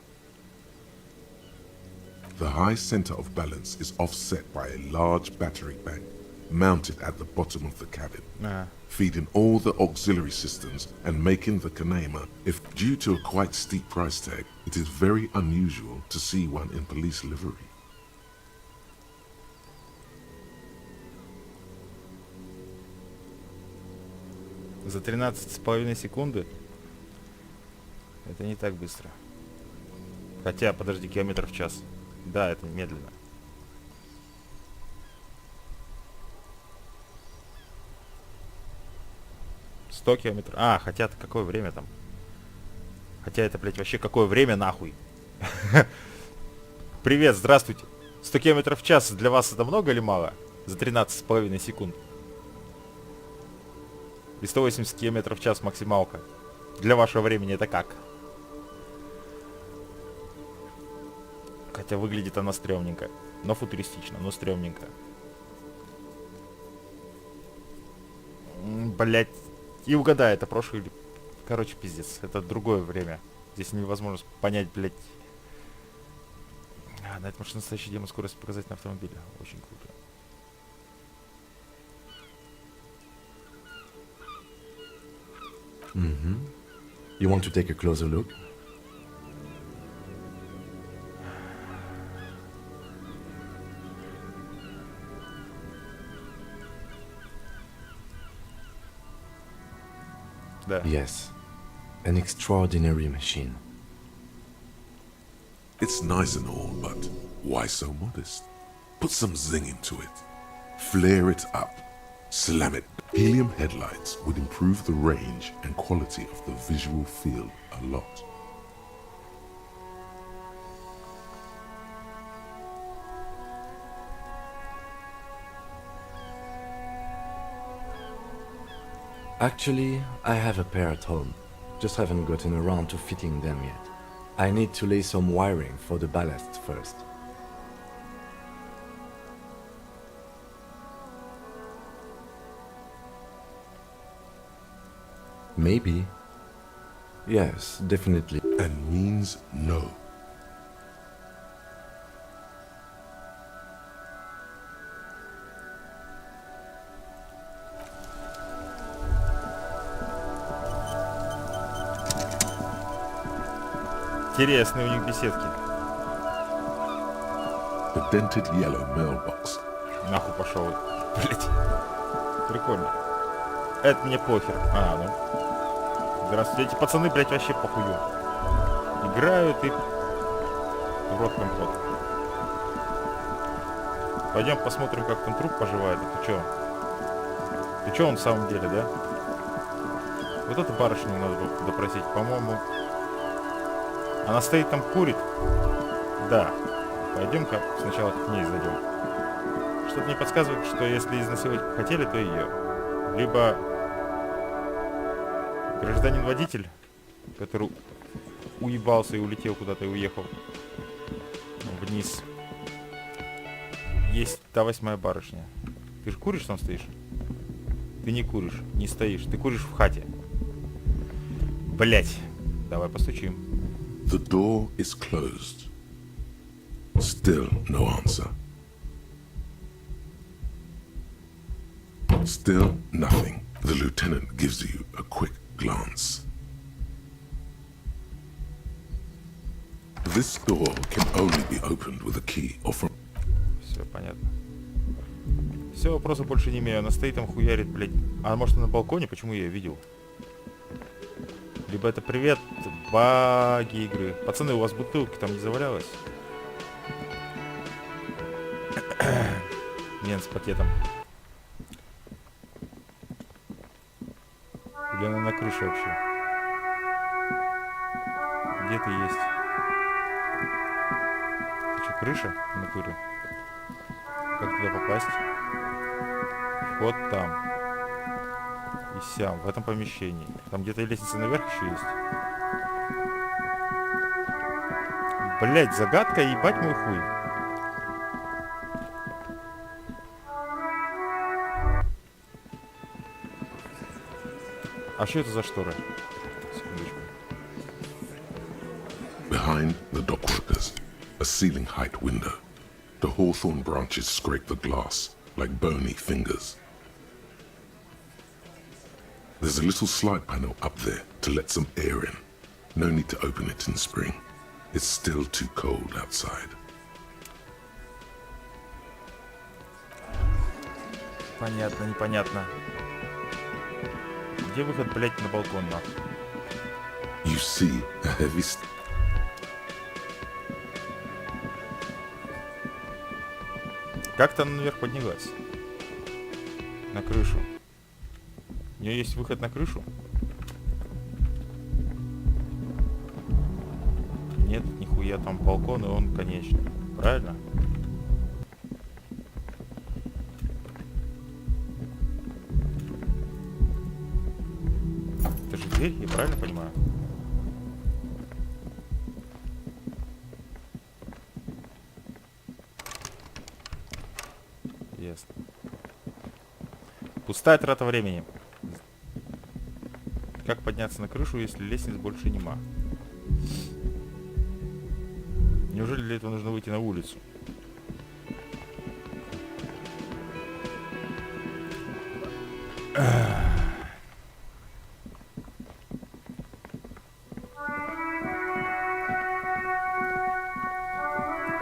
The high center of balance is offset by a large battery bank mounted at the bottom of the cabin, feeding all the auxiliary systems and making the Kanema, if due to a quite steep price tag, it is very unusual to see one in police livery. За 13,5 секунды? Это не так быстро. Хотя, подожди, километр в час. Да, это медленно. Километров. А, хотя какое время там? Хотя это, блядь, вообще какое время нахуй? Привет, здравствуйте. 100 километров в час для вас это много или мало? За 13,5 секунд. И 180 километров в час максималка. Для вашего времени это как? Хотя выглядит она стрёмненько. Но футуристично, но стрёмненько. Блять. И угадай, это прошлый... Короче, пиздец. Это другое время. Здесь невозможно понять, блять. На этой машине настоящая демо скорость показать на автомобиле. Очень круто. You want to take a closer look? Да. Yes. An extraordinary machine. It's nice and all, but why so modest? Put some zing into it. Flare it up. Slam it. Helium headlights would improve the range and quality of the visual field a lot. Actually, I have a pair at home. Just haven't gotten around to fitting them yet. I need to lay some wiring for the ballast first. Maybe. Yes, definitely. And means no. Интересные у них беседки. The dented yellow mailbox. Нахуй пошел. Блять. Прикольно. Это мне похер. А, ну. Здравствуйте. Эти пацаны, блять, вообще похую. Играют и... Рот компот. Пойдем посмотрим, как там труп поживает. Ты чё? Ты чё он в самом деле, да? Вот эту барышню надо было допросить, по-моему. Она стоит там, курит. Да. Пойдем-ка сначала к ней зайдем. Что-то мне подсказывает, что если изнасиловать хотели, то ее. Либо гражданин-водитель, который уебался и улетел куда-то и уехал вниз. Есть та 8-я барышня. Ты же куришь там стоишь? Ты не куришь, не стоишь. Ты куришь в хате. Блять. Давай постучим. The door is closed. Still no answer. Still nothing. The lieutenant gives you a quick glance. This door can only be opened with a key or from... Все понятно. Все, вопросов больше не имею. Она стоит там, хуярит, блядь. А может, она на балконе? Почему я ее видел? Либо это привет, баги игры. Пацаны, у вас бутылки там не завалялось? Мен с пакетом. Или она на крыше вообще? Где-то есть. Это что, крыша в натуре? Как туда попасть? Вход там. И сям, в этом помещении. Там где-то лестница наверх еще есть. Блять, загадка, ебать мой хуй. А что это за штора? Секундочку. Behind the dockworkers, a ceiling height window. The hawthorn branches scrape the glass like bony fingers. There's a little slide panel up there to let some air in. No need to open it in spring. It's still too cold outside. Понятно, непонятно. Где выход, блядь, на балкон, нахуй? You see a heavy Как-то она наверх поднялась. На крышу. У нее есть выход на крышу? Нет, нихуя, там балкон, и он конечный. Правильно? Это же дверь, я правильно понимаю? Ясно. Пустая трата времени. Как подняться на крышу, если лестниц больше нема? Неужели для этого нужно выйти на улицу?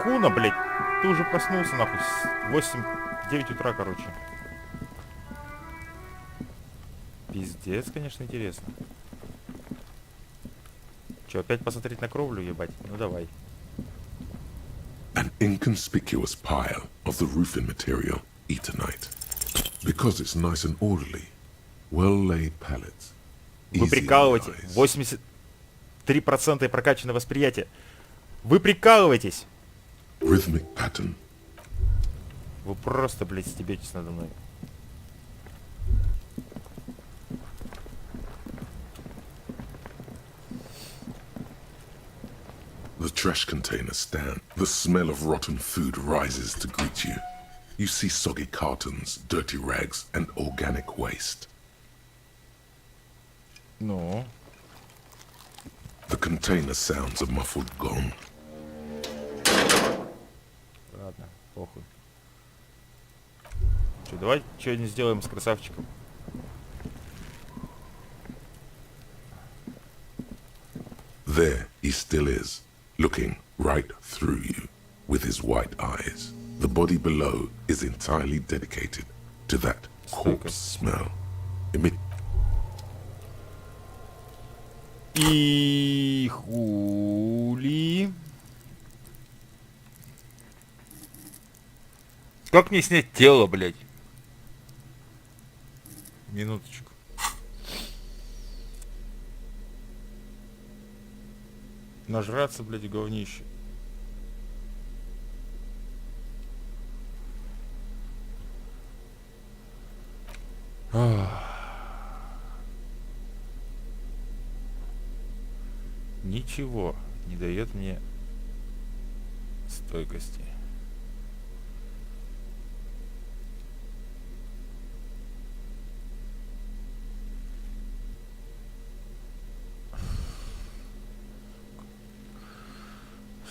Куна, блядь, ты уже проснулся, нахуй, 8-9 утра, короче. Пиздец, конечно, интересно. Че, опять посмотреть на кровлю, ебать? Ну давай. an inconspicuous pile of the roofing material, Eternite. Because it's nice and orderly, well-laid pallets. Вы прикалываете. 83% прокачанное восприятие. Вы прикалываетесь. Rhythmic pattern. Вы просто, блядь, стебетесь надо мной. The trash containers stand. The smell of rotten food rises to greet you. You see soggy cartons, dirty rags, and organic waste. Ну? The container sounds a muffled gong. Ладно, похуй. Че, давай что-нибудь сделаем с красавчиком. There he still is, looking right through you with his white eyes. The body below is entirely dedicated to that corpse smell. И хули. Как мне снять тело, блядь? Минуточку. Нажраться, блядь, говнище. Ничего не дает мне стойкости.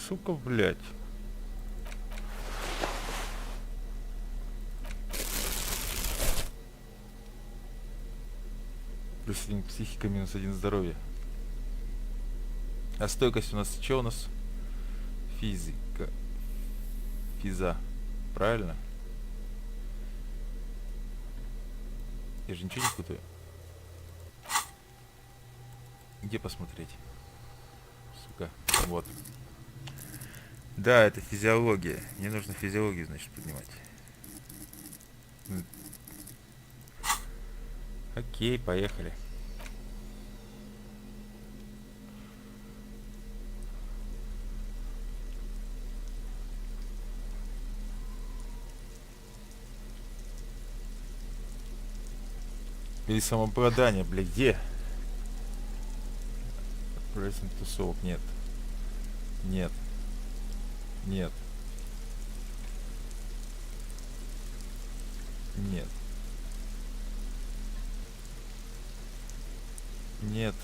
Сука, блядь. Плюс 1 психика, минус 1 здоровье. А стойкость у нас что у нас? Физика. Физа. Правильно? Я же ничего не путаю. Где посмотреть? Сука. Вот. Да, это физиология. Мне нужно физиологию, значит, поднимать. Окей, поехали. Или самообладание, блядь, где? Present тусовок, нет. Нет. Нет. Нет. Нет.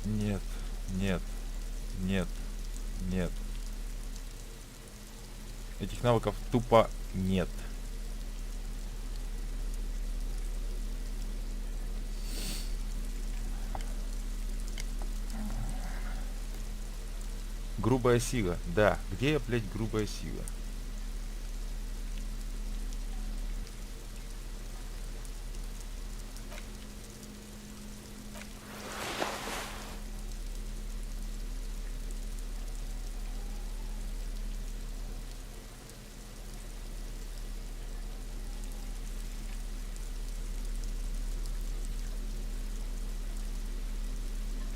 Нет. Нет. Нет. Нет. Этих навыков тупо нет. Грубая сила. Да. Где я, блядь, грубая сила?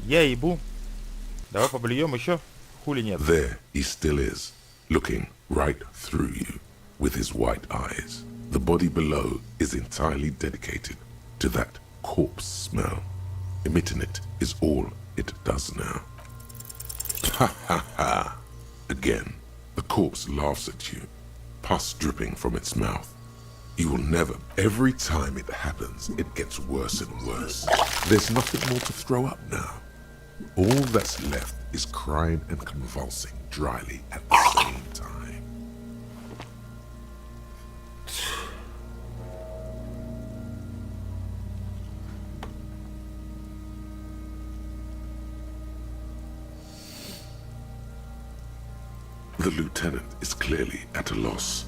Я ебу. Давай поблюем еще. Хули нет. There he still is, looking right through you with his white eyes. The body below is entirely dedicated to that corpse smell. Emitting it is all it does now. Ha ha ha! Again, the corpse laughs at you, pus dripping from its mouth. You will never. Every time it happens, it gets worse and worse. There's nothing more to throw up now. All that's left is crying and convulsing dryly at the same time. The lieutenant is clearly at a loss.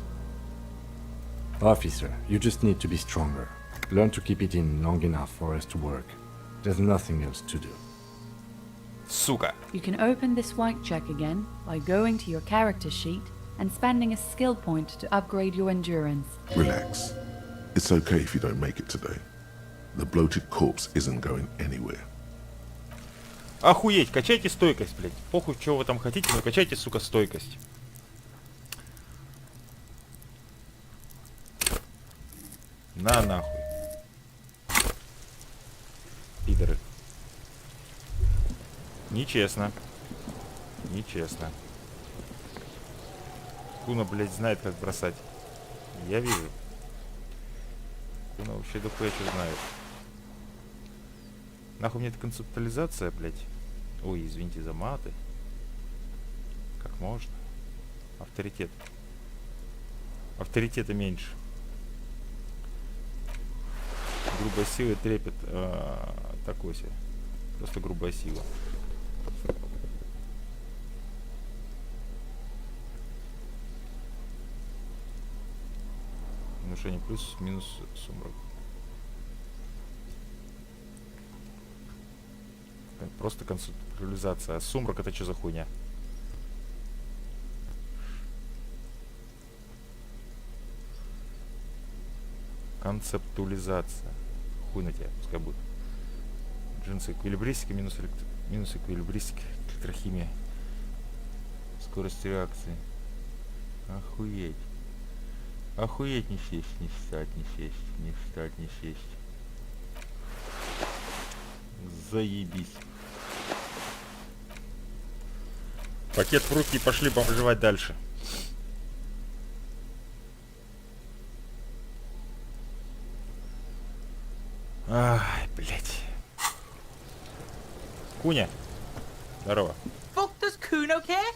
Officer, you just need to be stronger. Learn to keep it in long enough for us to work. There's nothing else to do. Сука. You can open this white check again by going to your character sheet and spending a skill point to upgrade your endurance. Relax. It's okay if you don't make it today. The bloated corpse isn't going anywhere. Охуеть, качайте стойкость, блядь. Похуй, что вы там хотите, но качайте, сука, стойкость. На нахуй. Пидоры. Нечестно. Нечестно. Куна, блядь, знает, как бросать. Я вижу. Куна вообще дохуя что знает. Нахуй мне эта концептуализация, блядь. Ой, извините за маты. Как можно? Авторитет. Авторитета меньше. Грубая сила и трепет. Такой себе. Просто грубая сила. Внушение плюс, минус сумрак. Просто концептуализация. А сумрак это что за хуйня? Концептуализация. Хуй на тебя, пускай будет. Джинсы эквилибристика, минус эквилибристика, электрохимия. Скорость реакции. Охуеть. Охуеть, не сесть, не встать, не сесть, не встать, не сесть. Заебись. Пакет в руки и пошли бомжевать дальше. Ай, блядь. Куня. Здорово. Fuck does Kuno care?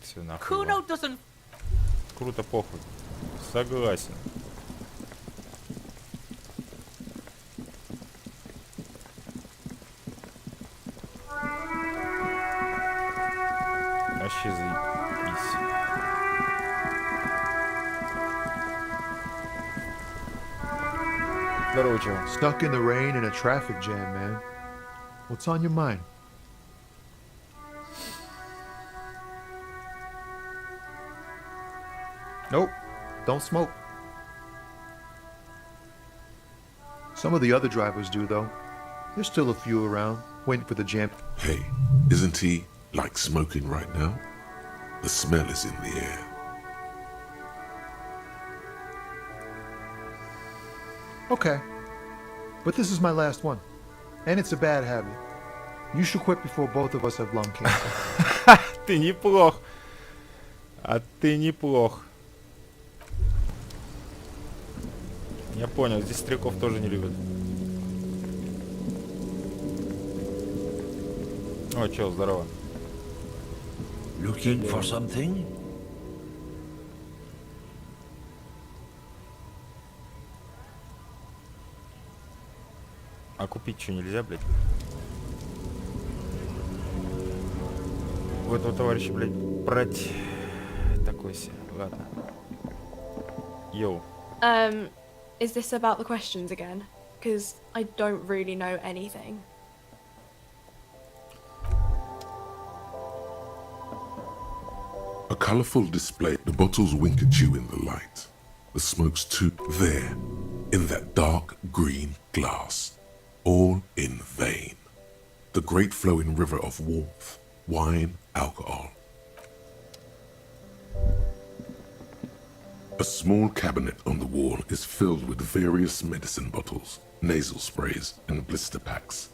Все нахуй. Kuno doesn't. Круто, похуй. Согласен. Вообще заебись. Здорово, чего? Stuck in the rain in a traffic jam, man. What's on your mind? Nope, don't smoke. Some of the other drivers do, though. There's still a few around, waiting for the jam. Hey, isn't he like smoking right now? The smell is in the air. Okay, but this is my last one, and it's a bad habit. You should quit before both of us have lung cancer. Ты неплох. А ты неплох. Я понял, здесь стариков тоже не любят. О, чел, здорово. Looking for something? А купить что нельзя, блядь? У этого товарища, блядь, брать такой себе. Ладно. Йоу. Is this about the questions again? Because I don't really know anything. A colorful display. The bottles wink at you in the light. The smoke's too there. in that dark green glass, all in vain. The great flowing river of warmth, wine, alcohol. A small cabinet on the wall is filled with various medicine bottles, nasal sprays, and blister packs.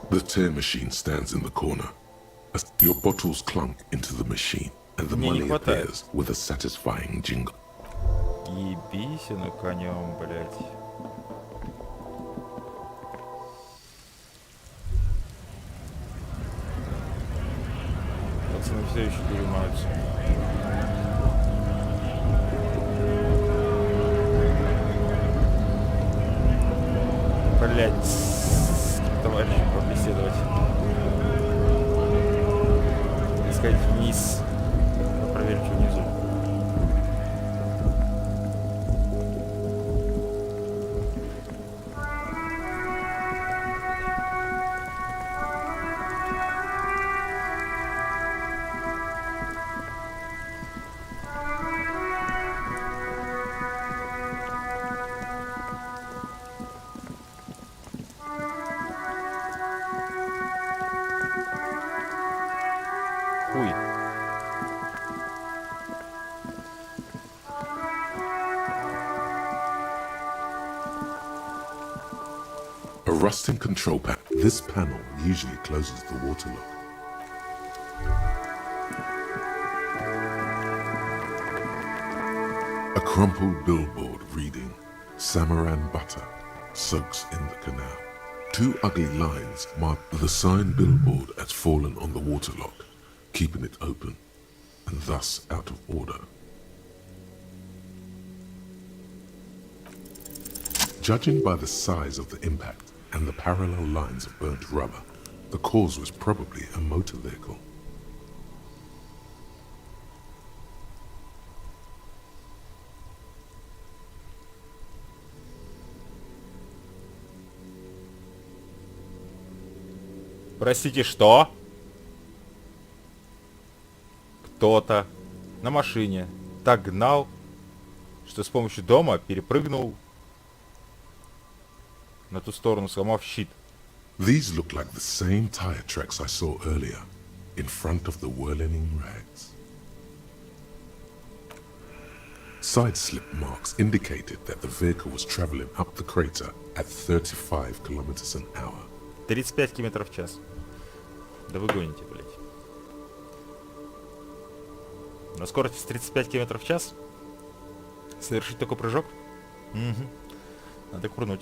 The tear machine stands in the corner. As your bottles clunk into the machine, and the Мне не money хватает. appears with a satisfying jingle. Ебись на конем, блядь. Пацаны все еще занимаются. Блять, с товарищем побеседовать. Искать вниз. Проверить, что внизу. Хуй. A rusting control panel. This panel usually closes the water lock. A crumpled billboard reading, Samaran butter soaks in the canal. Two ugly lines mark the sign billboard has fallen on the water lock, keeping it open, and thus out of order. Judging by the size of the impact and the parallel lines of burnt rubber, the cause was probably a motor vehicle. Простите, что? Кто-то на машине так гнал, что с помощью дома перепрыгнул на ту сторону, сломав щит. These look like the same tire tracks I saw earlier, in front of the whirling rags. Side slip marks indicated that the vehicle was traveling up the crater at 35 kilometers an hour. 35 км в час. Да вы гоните, блядь. На скорости с 35 км в час совершить такой прыжок? Угу. Надо курнуть.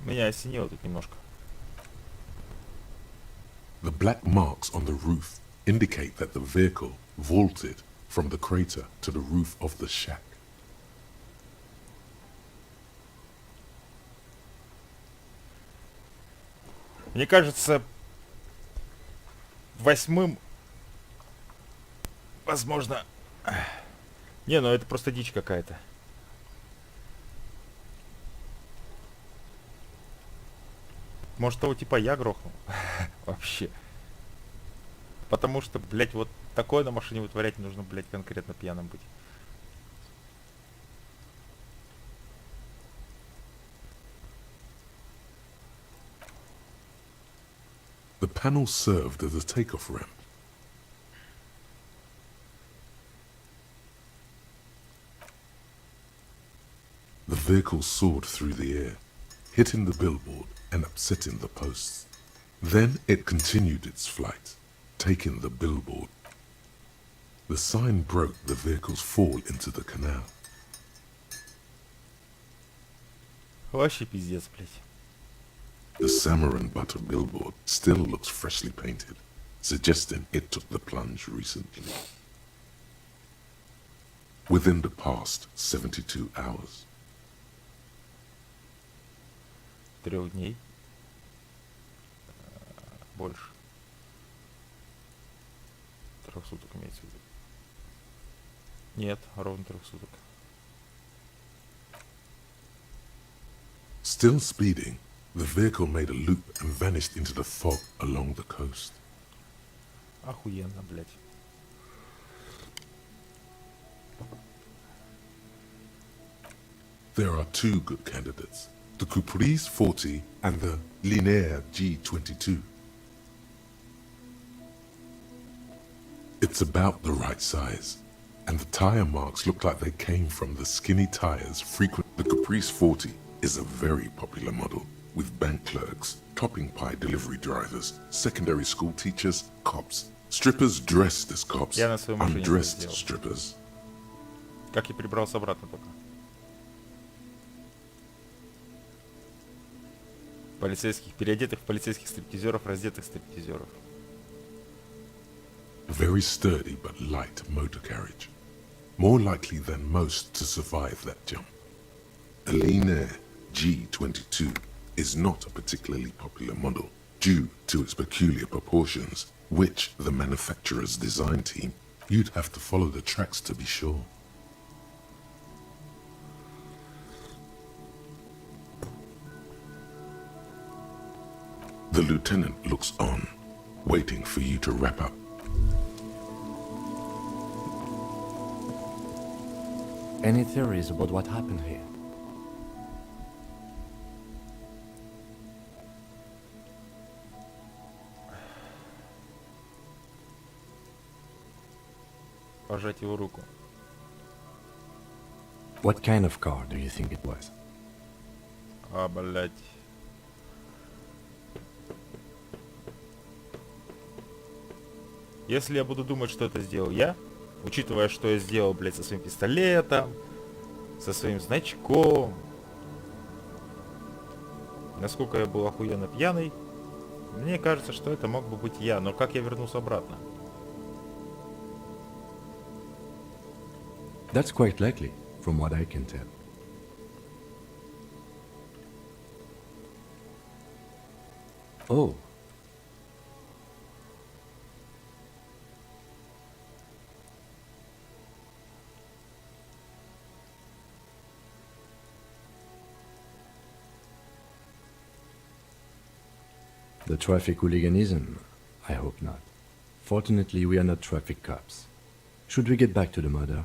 Меня осенило тут немножко. The black marks on the roof indicate that the vehicle vaulted from the crater to the roof of the shack. Мне кажется, 8-м, возможно... Не, ну это просто дичь какая-то. Может, того типа я грохнул? Вообще. Потому что, блядь, вот такое на машине вытворять нужно, блядь, конкретно пьяным быть. The panel served as a takeoff ramp. The vehicle soared through the air, hitting the billboard and upsetting the posts. Then it continued its flight, taking the billboard. The sign broke the vehicle's fall into the canal. Вообще пиздец, блядь. The salmon and butter billboard still looks freshly painted, suggesting it took the plunge recently. Within the past 72 hours. 3 дней. Больше. 3 суток имеется в виду. Нет, ровно 3 суток. Still speeding, the vehicle made a loop and vanished into the fog along the coast. Охуенно, блядь. There are 2 good candidates, the Caprice 40 and the Linear G22. It's about the right size, and the tire marks look like they came from the skinny tires frequent. The Caprice 40 is a very popular model, with bank clerks, topping pie delivery drivers, secondary school teachers, cops, strippers dressed as cops, Я на своей машине это undressed сделал. strippers. Как я перебрался обратно только. Полицейских, переодетых в полицейских стриптизеров, раздетых стриптизеров. Very sturdy but light motor carriage, more likely than most to survive that jump. The Linear G22 is not a particularly popular model due to its peculiar proportions, which the manufacturer's design team, you'd have to follow the tracks to be sure. The lieutenant looks on, waiting for you to wrap up. Any theories about what happened here? Пожать его руку. What kind of car do you think it was? А, блядь. Если я буду думать, что это сделал я, учитывая, что я сделал, блядь, со своим пистолетом, со своим значком, насколько я был охуенно пьяный, мне кажется, что это мог бы быть я, но как я вернулся обратно? That's quite likely, from what I can tell. Oh. The traffic hooliganism? I hope not. Fortunately, we are not traffic cops. Should we get back to the murder?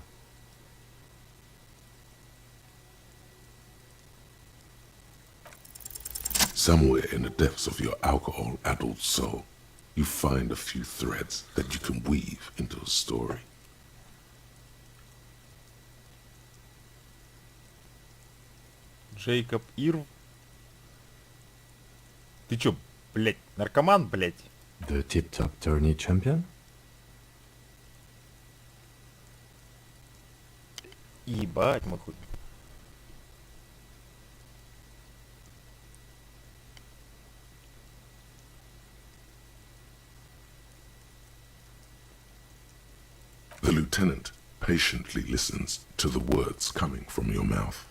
Somewhere in the depths of your alcohol-addled soul, you find a few threads that you can weave into a story. Джейкоб Ирв? Ты чё, блядь, наркоман, блядь? The tip-top tourney champion? Ебать, мой хуй. lieutenant patiently listens to the words coming from your mouth.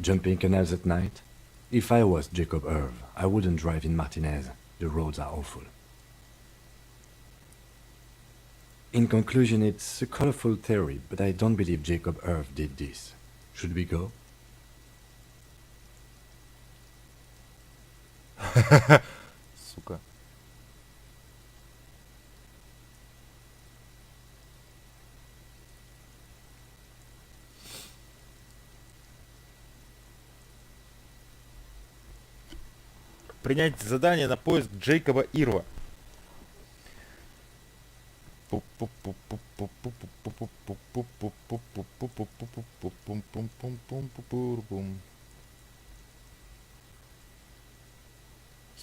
Jumping canals at night? If I was Jacob Irv, I wouldn't drive in Martinez. The roads are awful. In conclusion, it's a colorful theory, but I don't believe Jacob Irv did this. Should we go? Сука. Принять задание на поиск Джейкоба Ирва.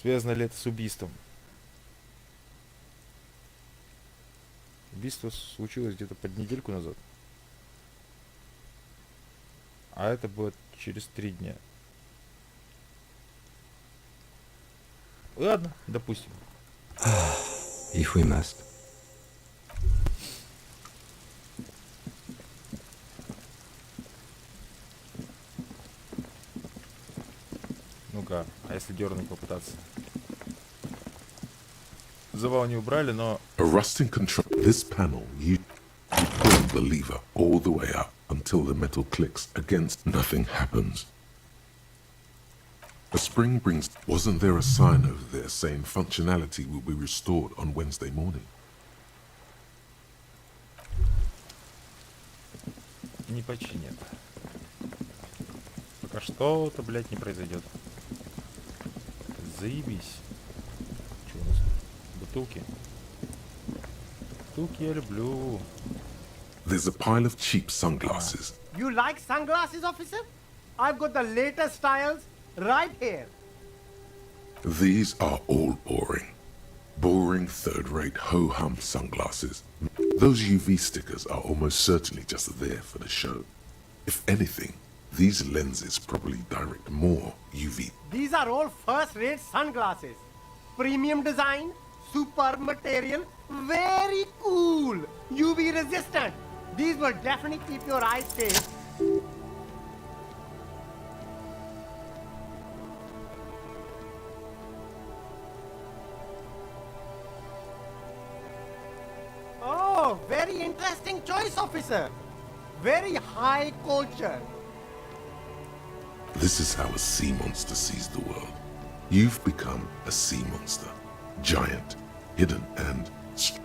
Связано ли это с убийством? Убийство случилось где-то под недельку назад. А это будет через 3 дня. Ладно, допустим. If we must. Ну-ка, а если дернуть попытаться? Завал не убрали, но... A rusting control. This panel, you pull the lever all the way up until the metal clicks against nothing happens. A spring brings... Wasn't there a sign over there saying functionality will be restored on Wednesday morning? Не починят. Пока что-то, блядь, не произойдет. Заебись. Что у нас? Бутылки? Бутылки я люблю. There's a pile of cheap sunglasses. You like sunglasses, officer? I've got the latest styles right here. These are all boring. Boring third-rate ho-hum sunglasses. Those UV stickers are almost certainly just there for the show. If anything, these lenses probably direct more UV. These are all first-rate sunglasses. Premium design, superb material, very cool. UV resistant. These will definitely keep your eyes safe. Oh, very interesting choice, officer. Very high culture. This is how a sea monster sees the world. You've become a sea monster. Giant, hidden, and...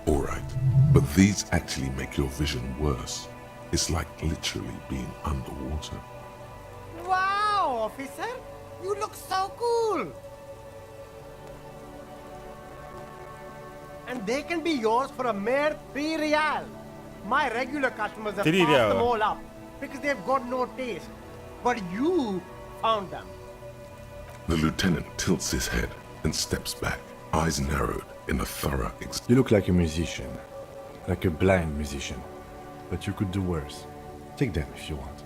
Alright, but these actually make your vision worse. It's like literally being underwater. Wow, officer. You look so cool. And they can be yours for a mere 3 real. My regular customers have 3 passed real. them all up because they've got no taste. But you found them. The lieutenant tilts his head and steps back, eyes narrowed in a thorough You look like a musician. Like a blind musician. But you could do worse. Take them if you want.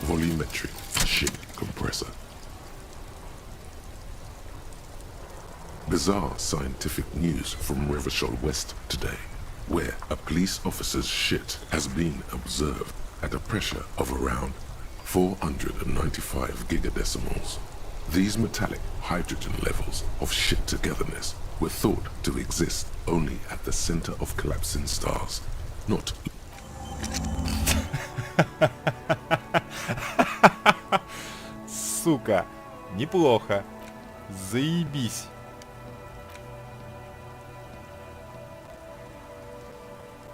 volumetric ship compressor. Bizarre scientific news from Rivershore West today, where a police officer's shit has been observed at a pressure of around 495 gigadecimals. These metallic hydrogen levels of shit togetherness were thought to exist only at the center of collapsing stars, not... Сука, неплохо. Заебись.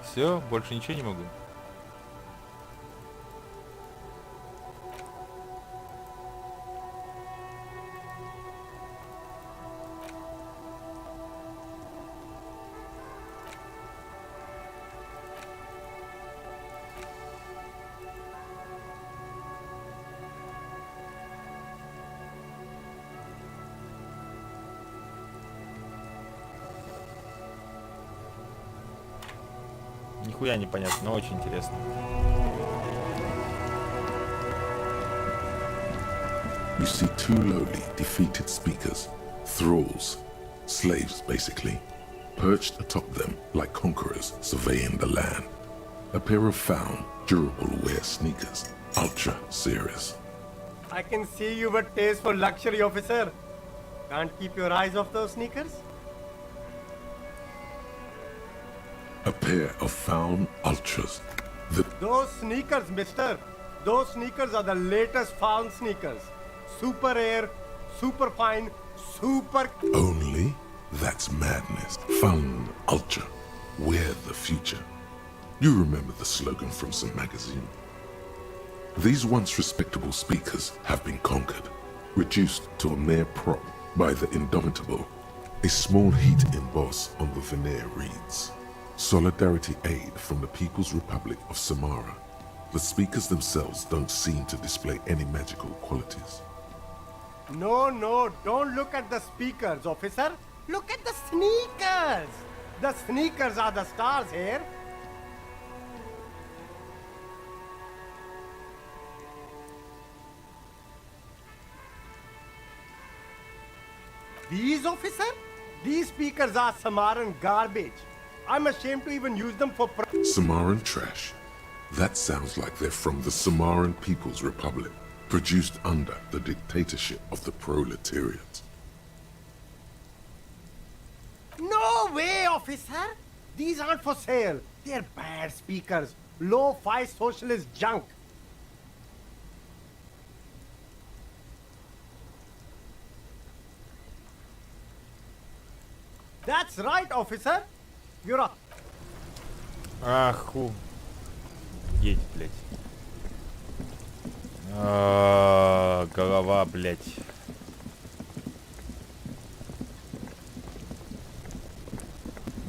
Все, больше ничего не могу. Нихуя непонятно, но очень интересно. You see two lowly, defeated speakers, thralls, slaves basically, perched atop them like conquerors surveying the land. A pair of found, durable wear sneakers, ultra serious. I can see you have a taste for luxury, officer. Can't keep your eyes off those sneakers? A pair of found ultras. Those sneakers, mister. Those sneakers are the latest found sneakers. Super air, super fine, super... Only? That's madness. Found ultra. We're the future. You remember the slogan from some magazine? These once respectable speakers have been conquered, reduced to a mere prop by the indomitable. A small heat emboss on the veneer reads, Solidarity Aid from the People's Republic of Samara. The speakers themselves don't seem to display any magical qualities. No, don't look at the speakers, officer. Look at the sneakers. The sneakers are the stars here. These, officer? These speakers are Samaran garbage. I'm ashamed to even use them for... Samaran trash? That sounds like they're from the Samaran People's Republic, produced under the dictatorship of the proletariat. No way, officer! These aren't for sale. They're bad speakers. Low-fi socialist junk. That's right, officer. You're up. Аху. Едь, блядь. Голова, блядь.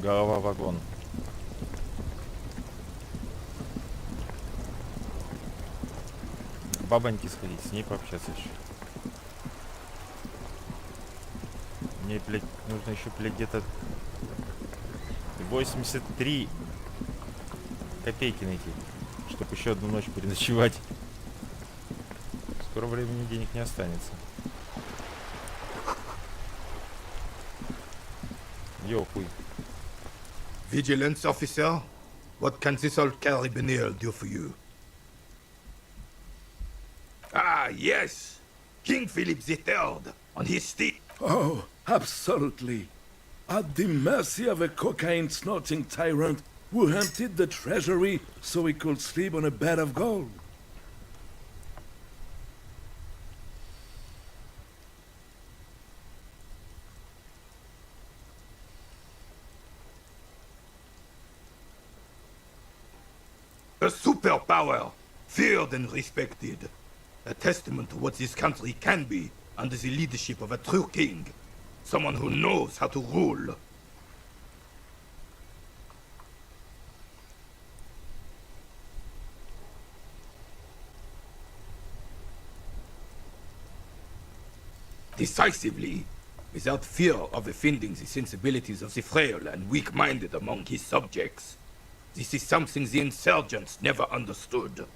Голова вагон. К бабоньке сходить, с ней пообщаться еще. Мне, блядь, нужно еще, блядь, где-то 83 копейки найти, чтобы еще одну ночь переночевать. Скоро времени денег не останется. Йо, хуй. Vigilance officer, what can this old carabiner do for you? Ah, yes! King Philip III, on his steed. Oh, absolutely. At the mercy of a cocaine-snorting tyrant who emptied the treasury so he could sleep on a bed of gold. A superpower, feared and respected. A testament to what this country can be under the leadership of a true king. Someone who knows how to rule. Decisively, without fear of offending the sensibilities of the frail and weak-minded among his subjects. This is something the insurgents never understood.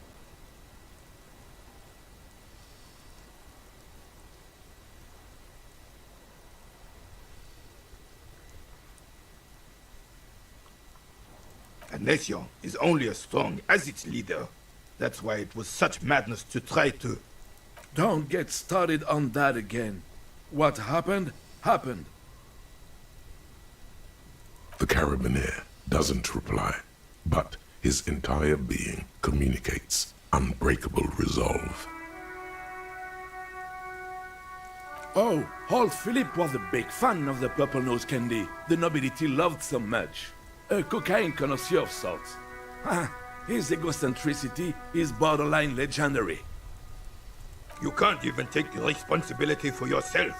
A nation is only as strong as its leader. That's why it was such madness to try to... Don't get started on that again. What happened, happened. The carabiner doesn't reply, but his entire being communicates unbreakable resolve. Oh, old Philip was a big fan of the purple nose candy the nobility loved so much. A cocaine connoisseur of sorts. His egocentricity is borderline legendary. You can't even take the responsibility for yourself.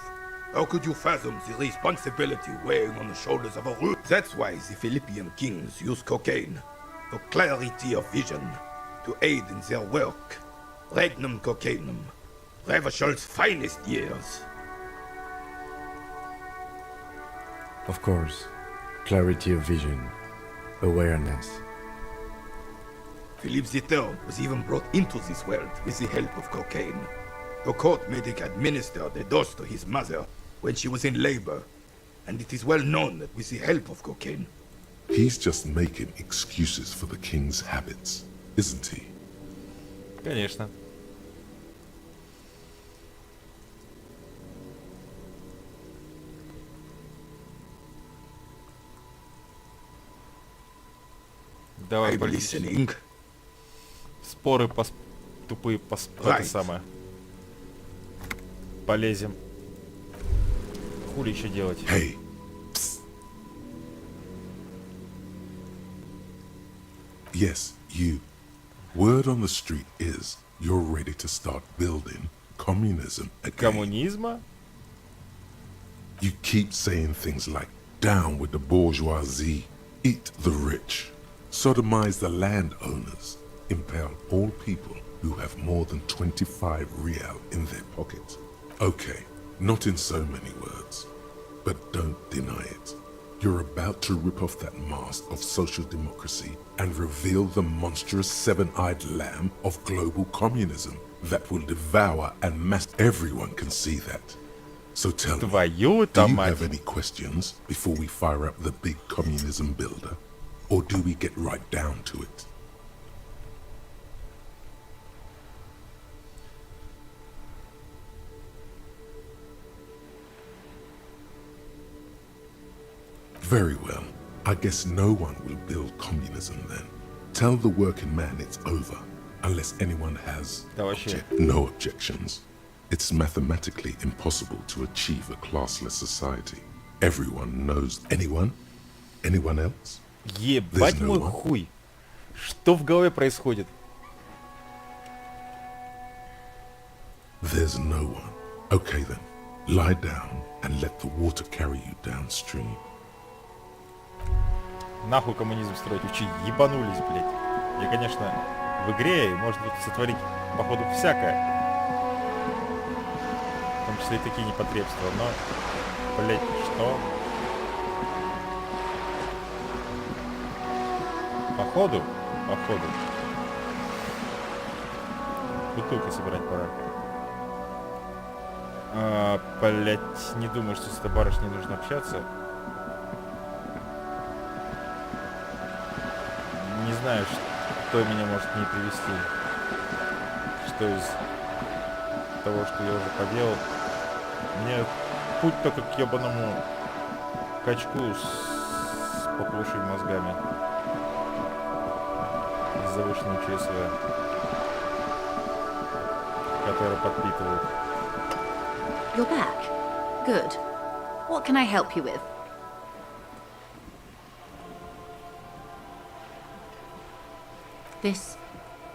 How could you fathom the responsibility weighing on the shoulders of a ruler? That's why the Philippian kings use cocaine, for clarity of vision, to aid in their work. Regnum cocainum, Revershol's finest years. Of course, clarity of vision, awareness, Philippe III was even brought into this world with the help of cocaine. The court made him administer the dose to his mother when she was in labor, and it is well known that with the help of cocaine. He's just making excuses for the king's habits, isn't he? Конечно. Давай listening. Споры тупые это самое. Полезем. Хули еще делать? Hey. Yes, you. Word on the street is you're ready to start building communism again. Коммунизма? You keep saying things like, down with the bourgeoisie, eat the rich, sodomize the landowners, impale all people who have more than 25 real in their pockets. Okay, not in so many words, but don't deny it. You're about to rip off that mask of social democracy and reveal the monstrous seven-eyed lamb of global communism that will devour and master. Everyone can see that. So tell me, do you have any questions before we fire up the big communism builder? Or do we get right down to it? Very well. I guess no one will build communism then. Tell the working man it's over, unless anyone has no objections. It's mathematically impossible to achieve a classless society. Everyone knows anyone? Anyone else? Ебать мой хуй. Что в голове происходит? There's no one. Okay then. Lie down and let the water carry you downstream. Нахуй коммунизм строить, учи, ебанулись, блядь. Я, конечно, в игре можно тут сотворить, походу, всякое. В том числе и такие непотребства, но, блядь, что? Походу. Бутылкой собирать пора. Блядь, не думаю, что с этой барышней нужно общаться. Не знаю, что меня может к ней привести. Что из того, что я уже поделал. Мне путь только к ебаному качку с поплывшими мозгами. С завышенным ЧСВ. Который подпитывает. You're back. Good. What can I help you with? This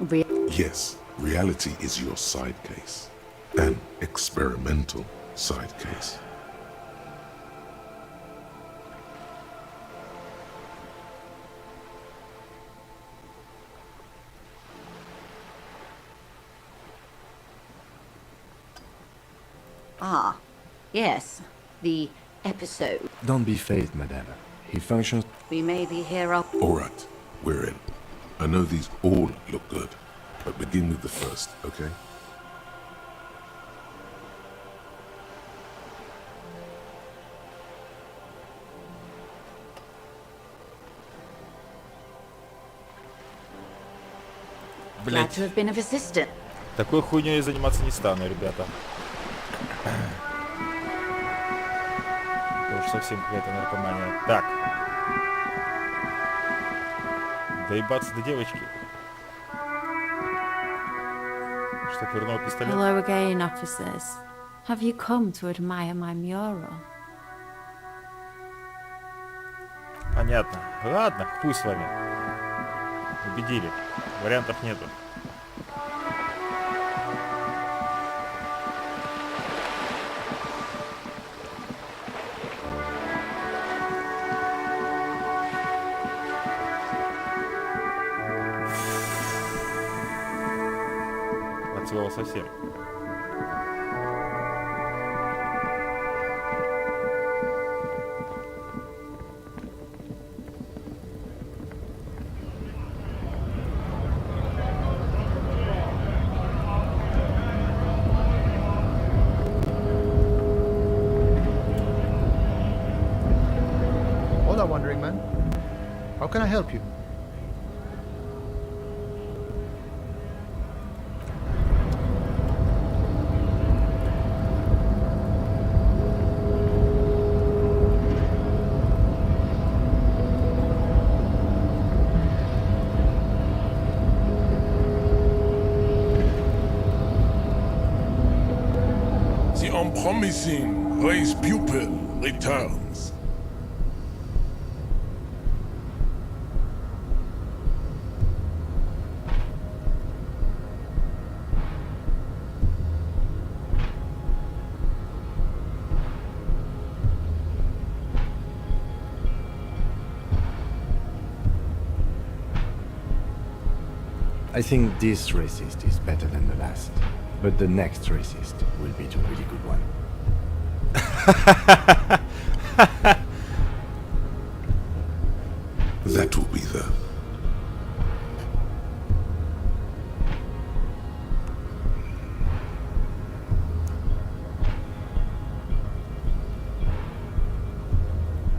Yes, reality is your side case. An experimental side case. Ah, yes. The episode. Don't be phased, madame. He functions. We may be here up. All right, we're in. I know these all look good, but begin with the first, okay? Glad to have been of assistance. Такой хуйней я заниматься не стану, ребята. Это уж совсем какая-то наркомания. Так. Доебаться до девочки. Что, вернул пистолет? Hello again, officers. Have you come to admire my mural? Понятно. Ладно, хуй с вами. Убедили. Вариантов нету. От слова совсем. can I help you? The unpromising race pupil returns. I think this racist is better than the last, but the next racist will be the really good one. That will be the...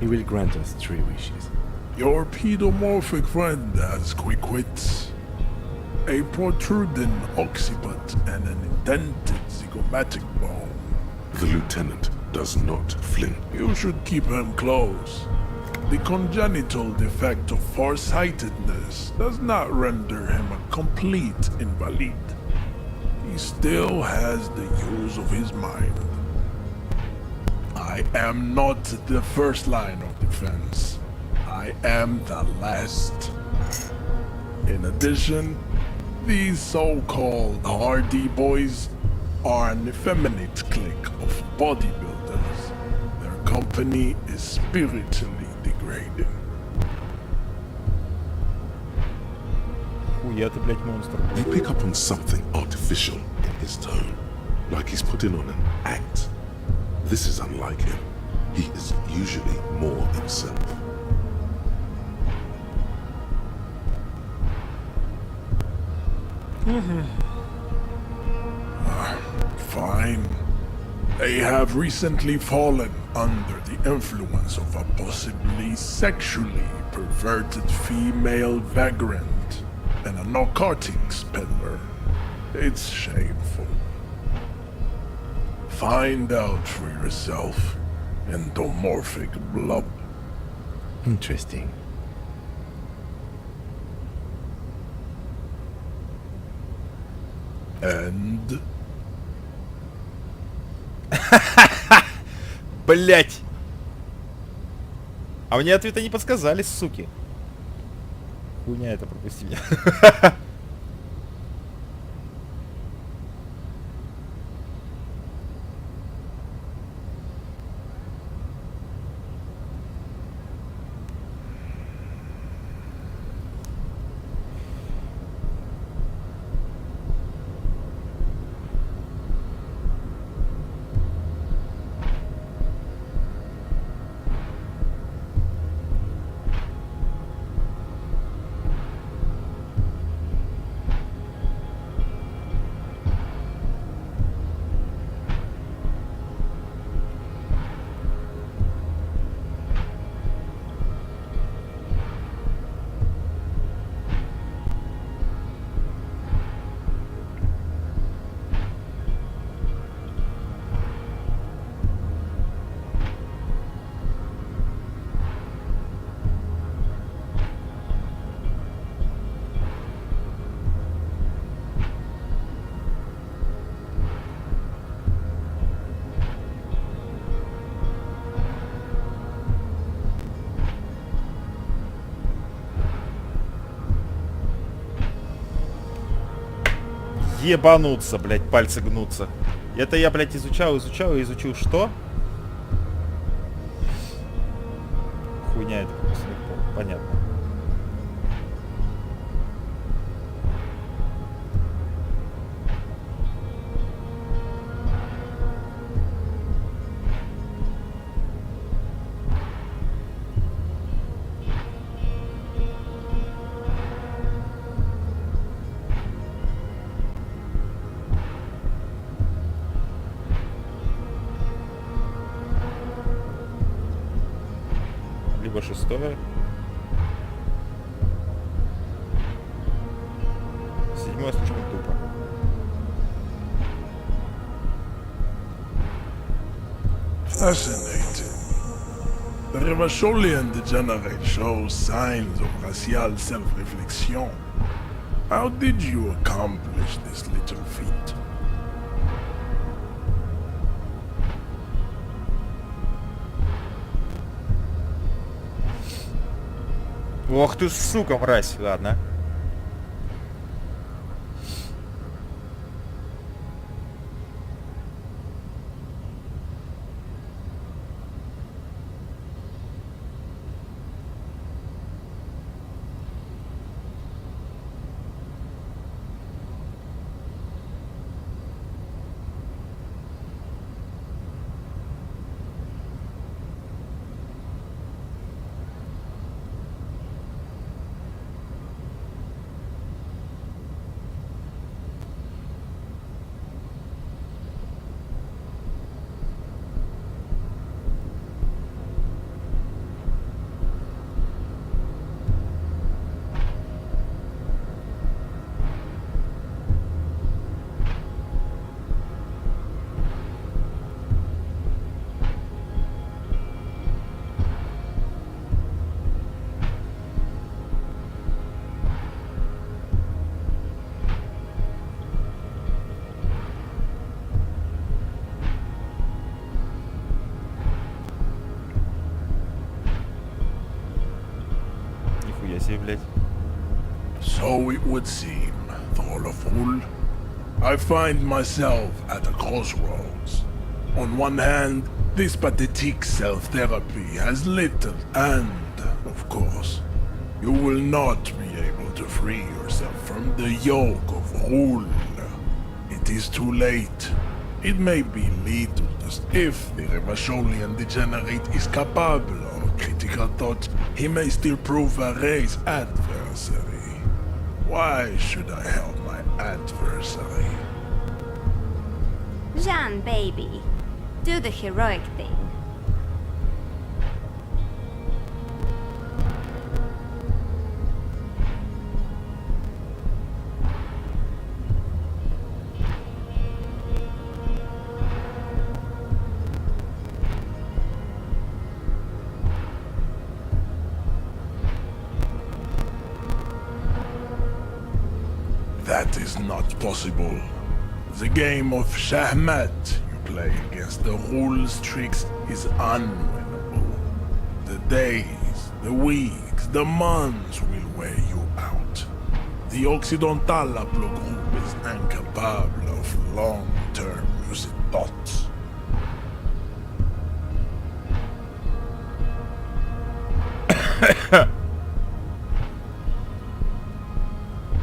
He will grant us 3 wishes. Your pedomorphic friend has quick wits, a protruding occiput, and an indented zygomatic bone. The lieutenant does not flinch. You should keep him close. The congenital defect of farsightedness does not render him a complete invalid. He still has the use of his mind. I am not the first line of defense. I am the last. In addition, these so-called Hardy Boys are an effeminate clique of bodybuilders. Their company is spiritually degrading. Хуя ты, блядь, монстр. You pick up on something artificial in his tone, like he's putting on an act. This is unlike him. He is usually more himself. Fine. They have recently fallen under the influence of a possibly sexually perverted female vagrant and a narcotics peddler. It's shameful. Find out for yourself, endomorphic blub. Interesting. And... Блять! А мне ответа не подсказали, суки. Хуйня это, пропусти меня. Ебануться, блядь, пальцы гнутся. Это я, блядь, изучал и изучил что? Хуйня это, понятно. Либо 6-е. По-моему, слишком тупо. Fascinating. The Revacholian degenerate shows signs of racial self-reflection. How did you accomplish this little feat? Ох ты, сука, мразь. Ладно. Нихуя себе, блядь. So it would seem, Throlaful. I find myself at a crossroads. On one hand, this pathetic self-therapy has little, and, of course, you will not be able to free yourself from the yoke of rule. It is too late. It may be little, just if the Revacholian degenerate is capable of critical thought, he may still prove a race adversary. Why should I help my adversary? Jean, baby, do the heroic thing. That is not possible. The game of Shahmat you play against the rules tricks is unwinnable. The days, the weeks, the months will wear you out. The Occidental haplogroup is incapable of long-term lucid thoughts.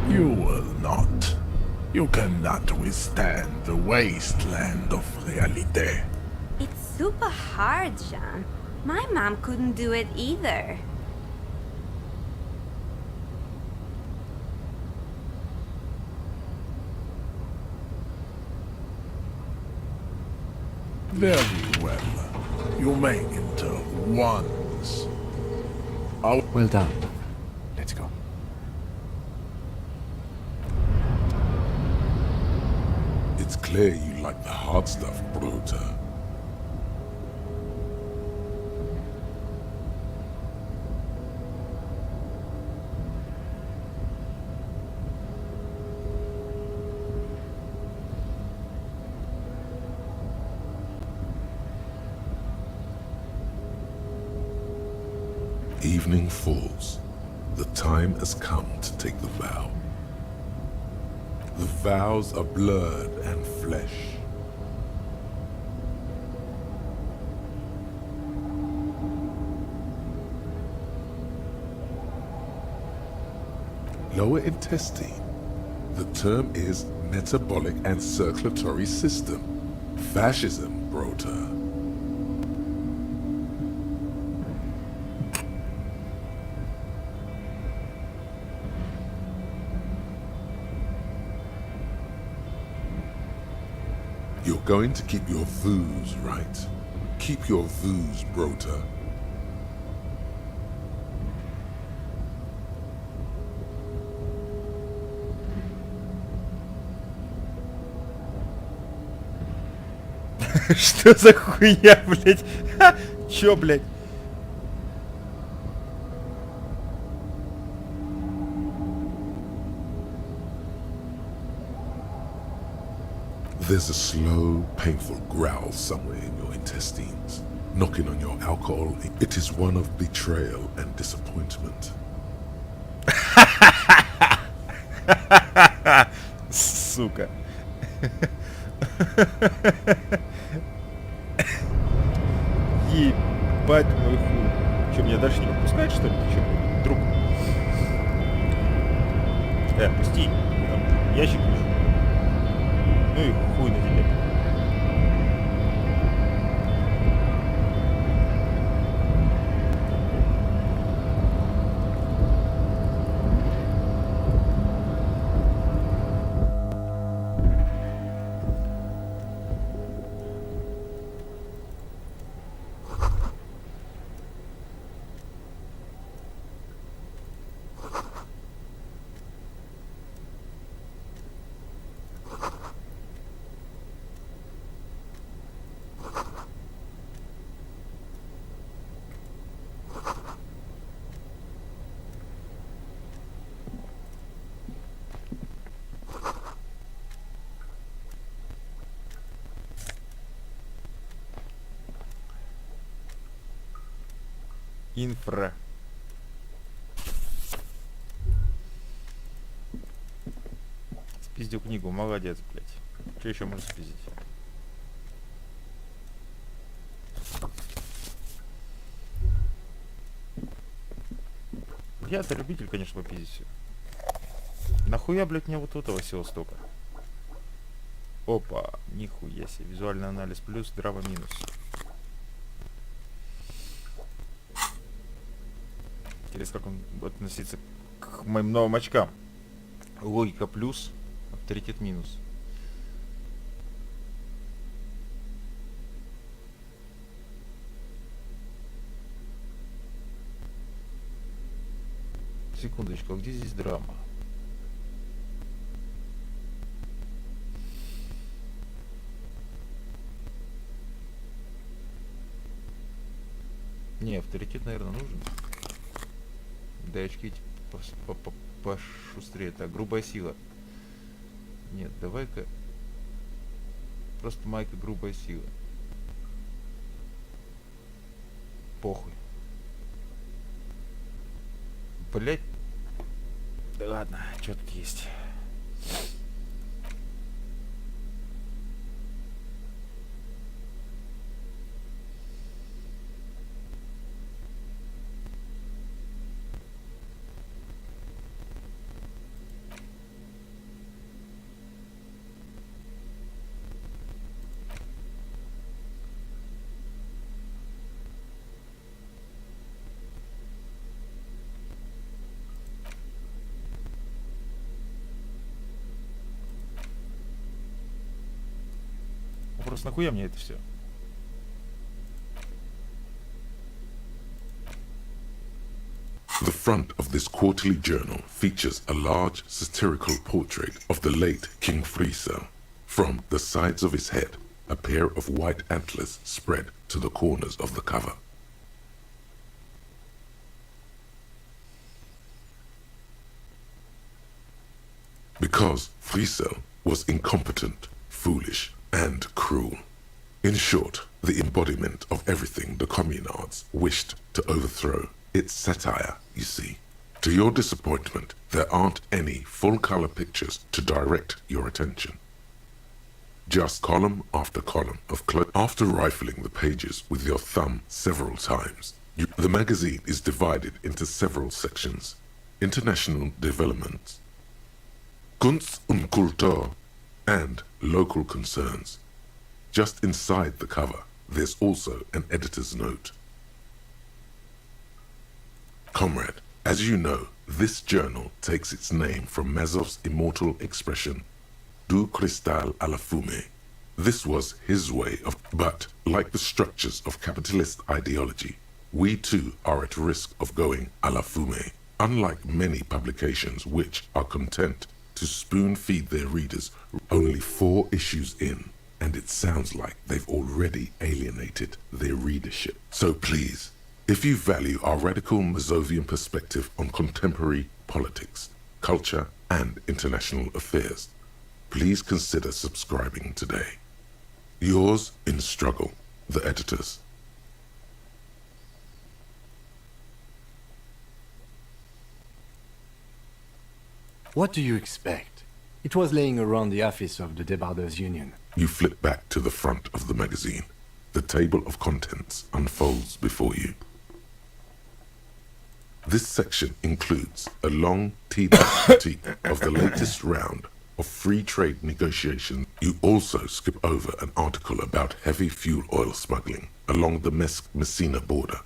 You will not. You cannot withstand the wasteland of reality. It's super hard, Jean. My mom couldn't do it either. Very well. You may enter once. Well done. Let's go. It's clear you like the hard stuff, Bruta. Evening falls. The time has come to take the vow. The vows are blood and flesh. Lower intestine. The term is metabolic and circulatory system. Fascism, Brota. You're going to keep your views, right? Keep your views, Brota. Что за хуйня, блядь? Чё, блядь? There's a slow, painful growl somewhere in your intestines, knocking on your alcohol. It is one of betrayal and disappointment. Сука. Ебать мой хуй. Че, меня дальше не подпускает, что ли? Ты че, друг? Пусти. Там ящик лежит. Ну и хуй на тебе. Инфра. Спиздил книгу, молодец, блядь. Что еще можно спиздить? Я-то любитель, конечно, попиздить все. Нахуя, блядь, мне вот этого всего столько? Опа, нихуя себе. Визуальный анализ плюс, драма минус. Интересно, как он будет относиться к моим новым очкам. Логика плюс, авторитет минус. Секундочку, а где здесь драма? Не, авторитет, наверное, нужен. Да очки пошустрее. Так, грубая сила. Нет, давай-ка. Просто майка грубая сила. Похуй. Блять. Да ладно, что тут есть. Просто нахуя мне это все? The front of this quarterly journal features a large satirical portrait of the late King Friso. From the sides of his head, a pair of white antlers spread to the corners of the cover. Because Friso was incompetent, foolish, and cruel. In short, the embodiment of everything the communards wished to overthrow. It's satire, you see. To your disappointment, there aren't any full-color pictures to direct your attention. Just column after column of after rifling the pages with your thumb several times, the magazine is divided into several sections. International developments, Kunst und Kultur, and local concerns. Just inside the cover, there's also an editor's note. Comrade, as you know, this journal takes its name from Mazov's immortal expression, Du cristal a la fumée. This was his way of, but like the structures of capitalist ideology, we too are at risk of going a la fumée. Unlike many publications which are content to spoon-feed their readers only 4 issues in, and it sounds like they've already alienated their readership. So please, if you value our radical Mazovian perspective on contemporary politics, culture, and international affairs, please consider subscribing today. Yours in struggle, the editors. What do you expect? It was laying around the office of the Debarders Union. You flip back to the front of the magazine. The table of contents unfolds before you. This section includes a long, tedious critique of the latest round of free trade negotiations. You also skip over an article about heavy fuel oil smuggling along the Messina border.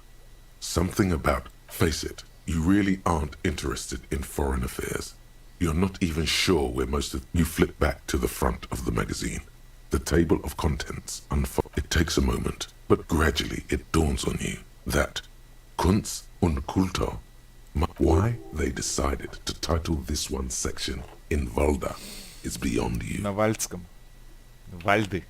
Something about, face it, you really aren't interested in foreign affairs. You're not even sure where most of you flip back to the front of the magazine. The table of contents unfolds. It takes a moment, but gradually it dawns on you that Kunst und Kultur, why they decided to title this one section in Valda is beyond you. На вальдском. Вальды.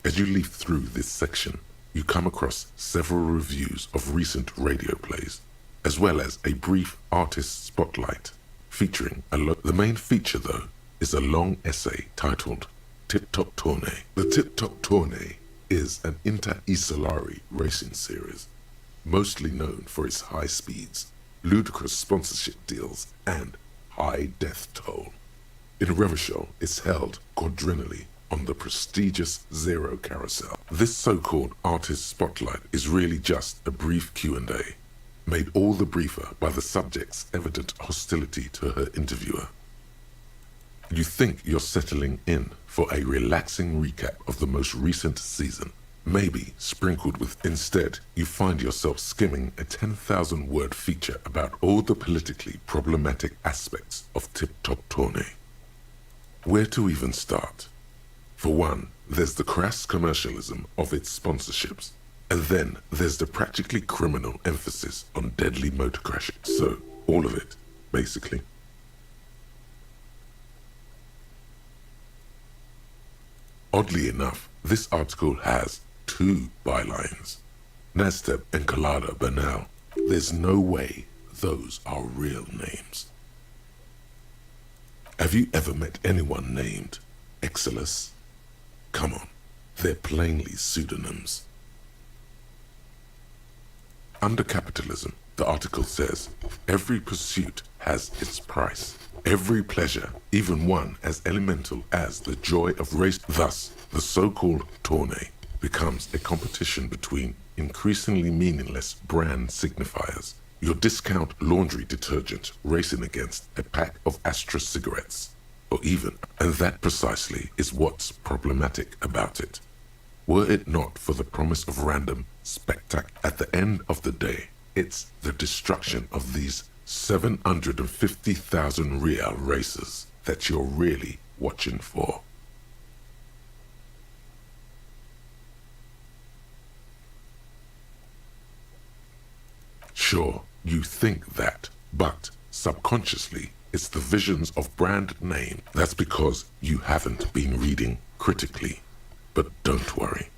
As you leaf through this section, you come across several reviews of recent radio plays, as well as a brief artist spotlight featuring the main feature, though, is a long essay titled Tip Top Tournée. The Tip Top Tournée is an inter-Isolari racing series, mostly known for its high speeds, ludicrous sponsorship deals, and high death toll. In Revachol, it's held quadrennially on the prestigious Zero Carousel. This so-called artist spotlight is really just a brief Q&A, made all the briefer by the subject's evident hostility to her interviewer. You think you're settling in for a relaxing recap of the most recent season, maybe sprinkled with. Instead, you find yourself skimming a 10,000-word feature about all the politically problematic aspects of Tip Top Tournée. Where to even start? For one, there's the crass commercialism of its sponsorships, and then there's the practically criminal emphasis on deadly motor crashes. So, all of it, basically. Oddly enough, this article has 2 bylines. Nasteb and Collada Bernal. There's no way those are real names. Have you ever met anyone named Exilus? Come on, they're plainly pseudonyms. Under capitalism, the article says, every pursuit has its price. Every pleasure, even one as elemental as the joy of race. Thus, the so-called tournée becomes a competition between increasingly meaningless brand signifiers. Your discount laundry detergent racing against a pack of Astra cigarettes, or even, and that precisely is what's problematic about it. Were it not for the promise of random spectacle, at the end of the day, it's the destruction of these 750,000 real races that you're really watching for. Sure, you think that, but subconsciously, it's the visions of brand name. That's because you haven't been reading critically. But don't worry.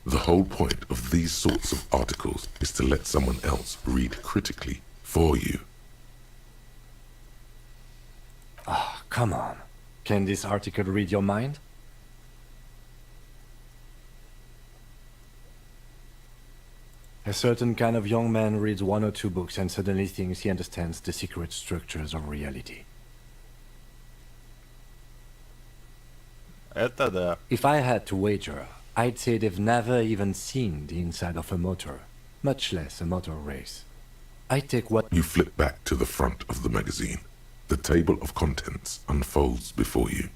The whole point of these sorts of articles is to let someone else read critically for you. Ah, come on. Can this article read your mind? A certain kind of young man reads 1 or 2 books and suddenly thinks he understands the secret structures of reality. Это да. If I had to wager, I'd say they've never even seen the inside of a motor, much less a motor race. I take what... You flip back to the front of the magazine. The table of contents unfolds before you.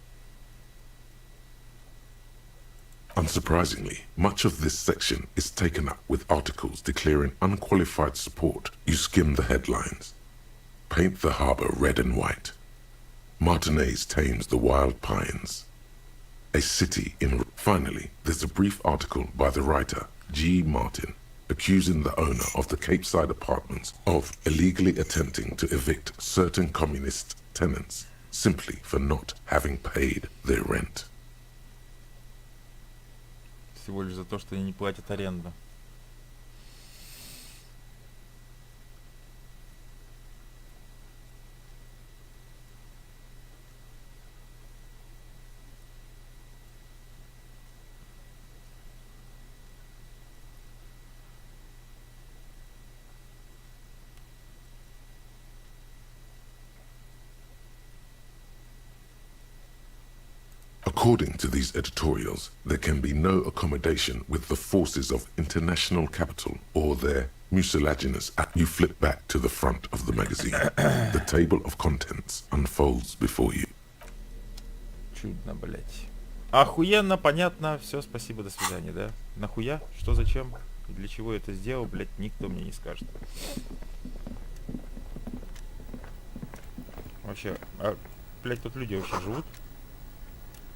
Unsurprisingly, much of this section is taken up with articles declaring unqualified support. You skim the headlines. Paint the harbor red and white. Martinez tames the wild pines. A city in... Finally, there's a brief article by the writer, G. Martin, accusing the owner of the Cape Side apartments of illegally attempting to evict certain communist tenants simply for not having paid their rent. Всего лишь за то, что они не платят аренду. According to these editorials, there can be no accommodation with the forces of international capital or their mucilaginous. You flip back to the front of the magazine. The table of contents unfolds before you. Чудно, блять. Охуенно, понятно. Все, спасибо, до свидания, да? Нахуя? Что, зачем? Для чего я это сделал, блять, никто мне не скажет. Вообще, блять, тут люди вообще живут?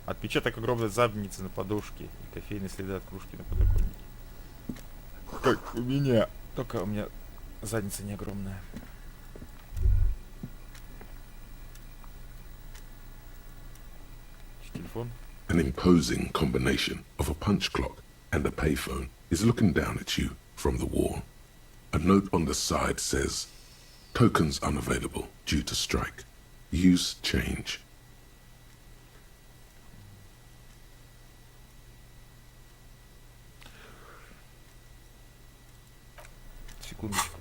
Отпечаток огромной задницы на подушке и кофейные следы от кружки на подоконнике. Как у меня. Только у меня задница не огромная. Телефон. An imposing combination of a punch clock and a payphone is looking down at you from the wall. A note on the side says, "Tokens unavailable due to strike. Use change." Секундочку.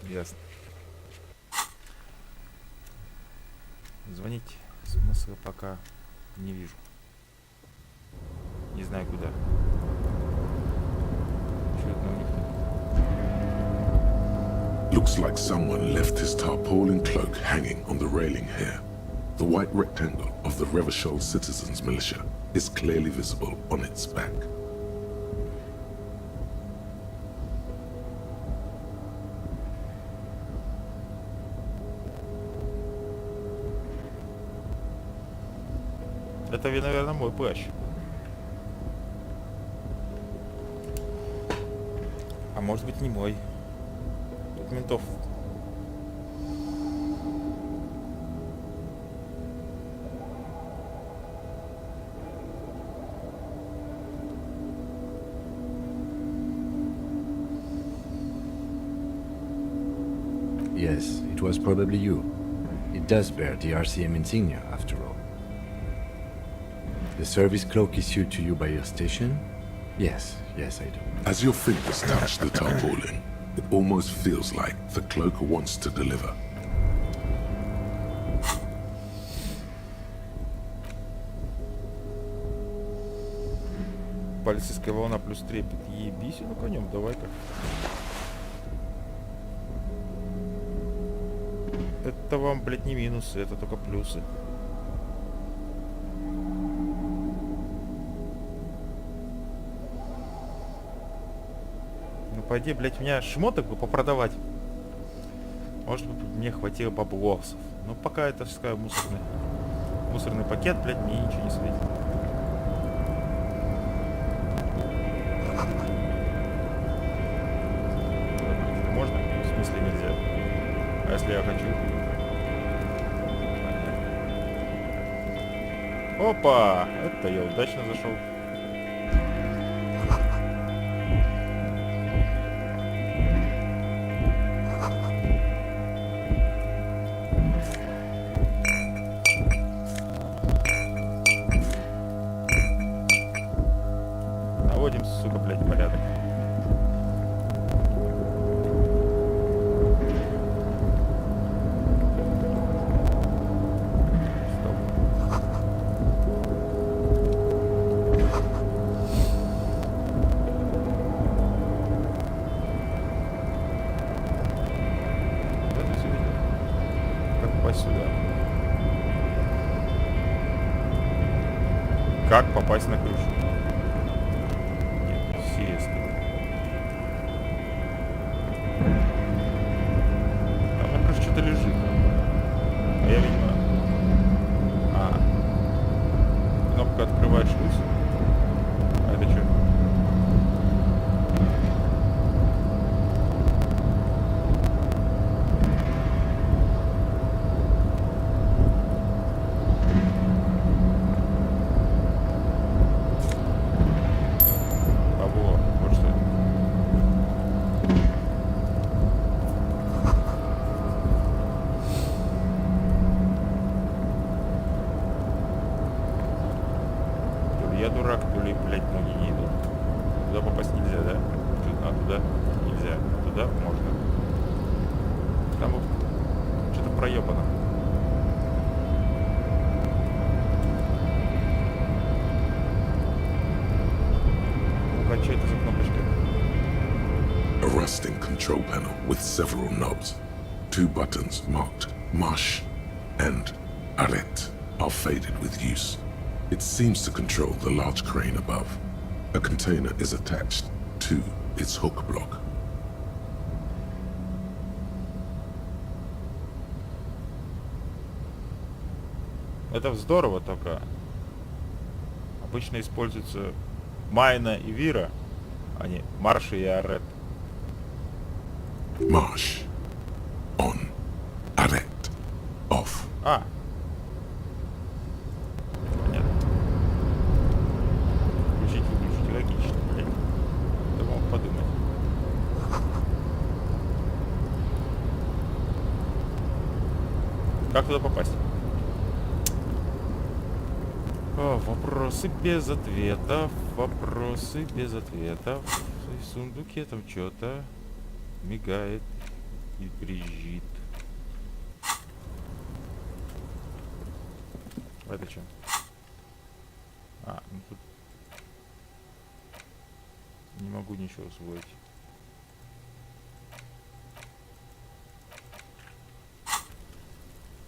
Ясно. Звонить смысла пока не вижу. Не знаю куда. Looks like someone left his tarpaulin cloak hanging on the railing here. The white rectangle of the Revachol Citizens Militia is clearly visible on its back. Это, наверное, мой плащ. А может быть, не мой. Тут ментов. Yes, it was probably you. It does bear the RCM insignia, after all. The service cloak issued to you by your station? Yes, yes, I do. As your fingers touch the tarpaulin, it almost feels like the cloak wants to deliver. Полицейская волна плюс трепет. Ебись, ну конем, давай-ка. Это вам, блядь, не минусы, это только плюсы. Ну, пойди, блядь, у меня шмоток бы попродавать. Может быть, мне хватило баблосов. Но пока это, скажем, мусорный пакет, блядь, мне ничего не светит. Можно? В смысле нельзя? А если я хочу? Опа! Это я удачно зашел. Наводим, сука, блядь, порядок. попасть сюда. Как попасть на крышу? Нет, серьезно. Там на крыше что-то лежит. А я, видимо... Кнопка открывает шлюз. А это что? Я дурак, то ли, блядь, ноги не идут. Туда попасть нельзя, да? А туда нельзя. Туда можно. Там вот что-то проебано. Ну-ка, что это за кнопочка? A rusting control panel with several knobs. 2 buttons marked Marsh and Arrête are faded with use. It seems to control the large crane above. A container is attached to its hook block. Это здорово, только обычно используются Майна и Вира, а не Марш и Арет. Marsh. On. Arrête. Off. А. Понятно. Включить, выключить. Логично, блядь. Кто мог подумать. Как туда попасть? О, вопросы без ответов. Вопросы без ответов. В сундуке там что-то мигает и брежит. Это что? А, ну тут не могу ничего усвоить.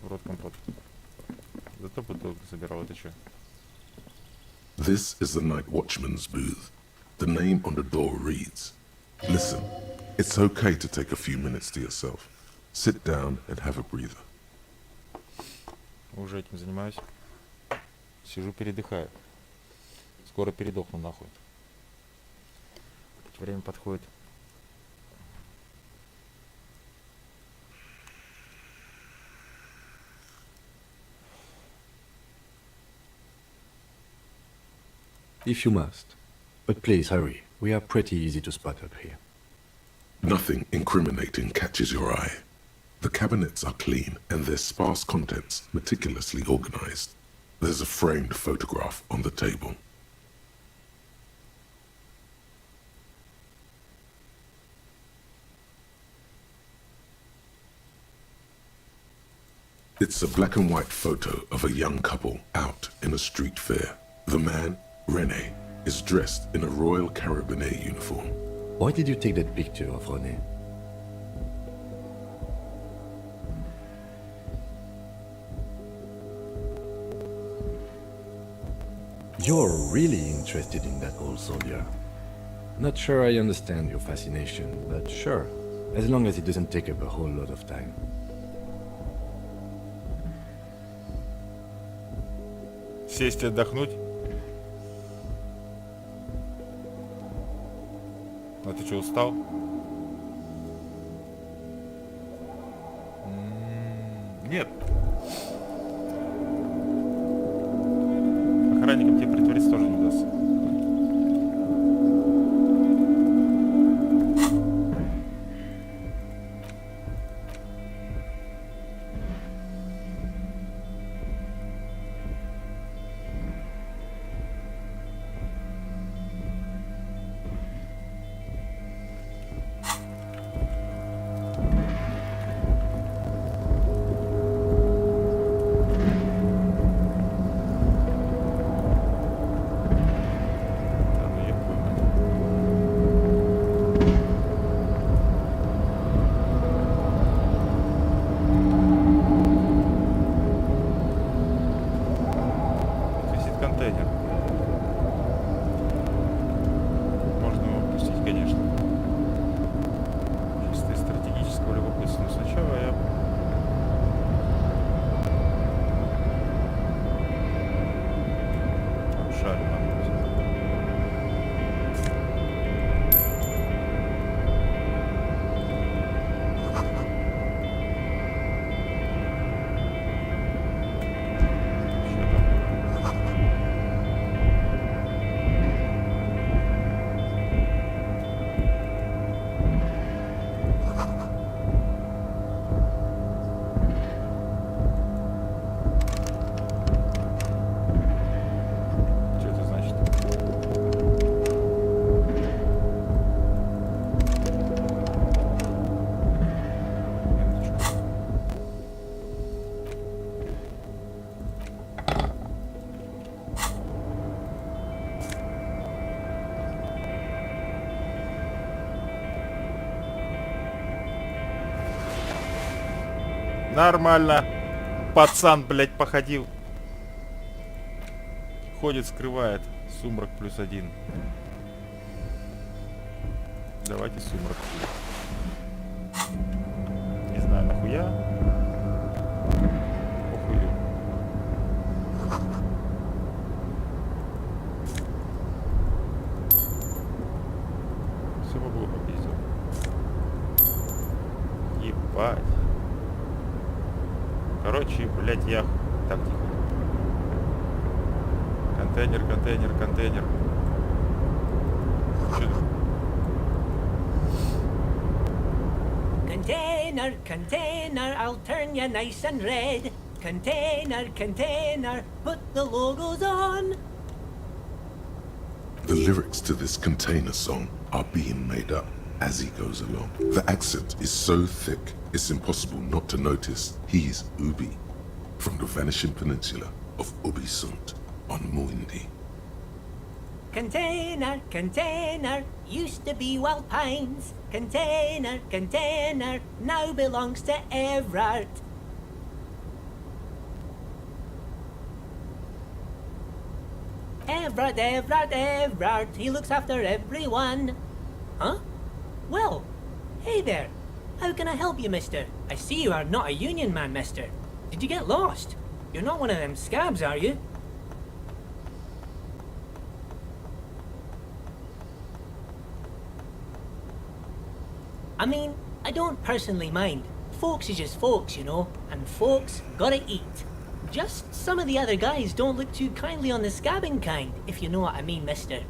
В рот компот. Зато бутылку собирал, это что? This is the night watchman's booth. The name on the door reads, "Listen, it's okay to take a few minutes to yourself. Sit down and have a breather." Уже этим занимаюсь. Сижу, передыхаю. Скоро передохну нахуй. Время подходит. If you must. But please hurry. We are pretty easy to spot up here. Nothing incriminating catches your eye. The cabinets are clean and their sparse contents meticulously organized. There's a framed photograph on the table. It's a black and white photo of a young couple out in a street fair. The man, René, is dressed in a Royal Carabinier uniform. Why did you take that picture of René? You're really interested in that old soldier. Not sure I understand your fascination, but sure, as long as it doesn't take up a whole lot of time. Сесть и отдохнуть. А ты что, устал? Нет. Охранником тебе притвориться тоже не удастся. Нормально. Пацан, блядь, походил. Ходит, скрывает. Сумрак +1. Давайте сумрак. Не знаю, нахуя. Похую. Все бабло попиздил. Ебать. Короче, блядь, я... Так, тихо. Контейнер, контейнер, контейнер. Чё? Container, container, I'll turn you nice and red. Container, container, put the logos on. The lyrics to this container song are being made up as he goes along. The accent is so thick, it's impossible not to notice he's Ubi, from the vanishing peninsula of Ubisunt on Muindi. Container, container, used to be Wild Pines. Container, container, now belongs to Everard. Everard, Everard, Everard, he looks after everyone. Huh? Well, hey there. How can I help you, mister? I see you are not a union man, mister. Did you get lost? You're not one of them scabs, are you? I mean, I don't personally mind. Folks is just folks, you know, and folks gotta eat. Just some of the other guys don't look too kindly on the scabbing kind, if you know what I mean, mister.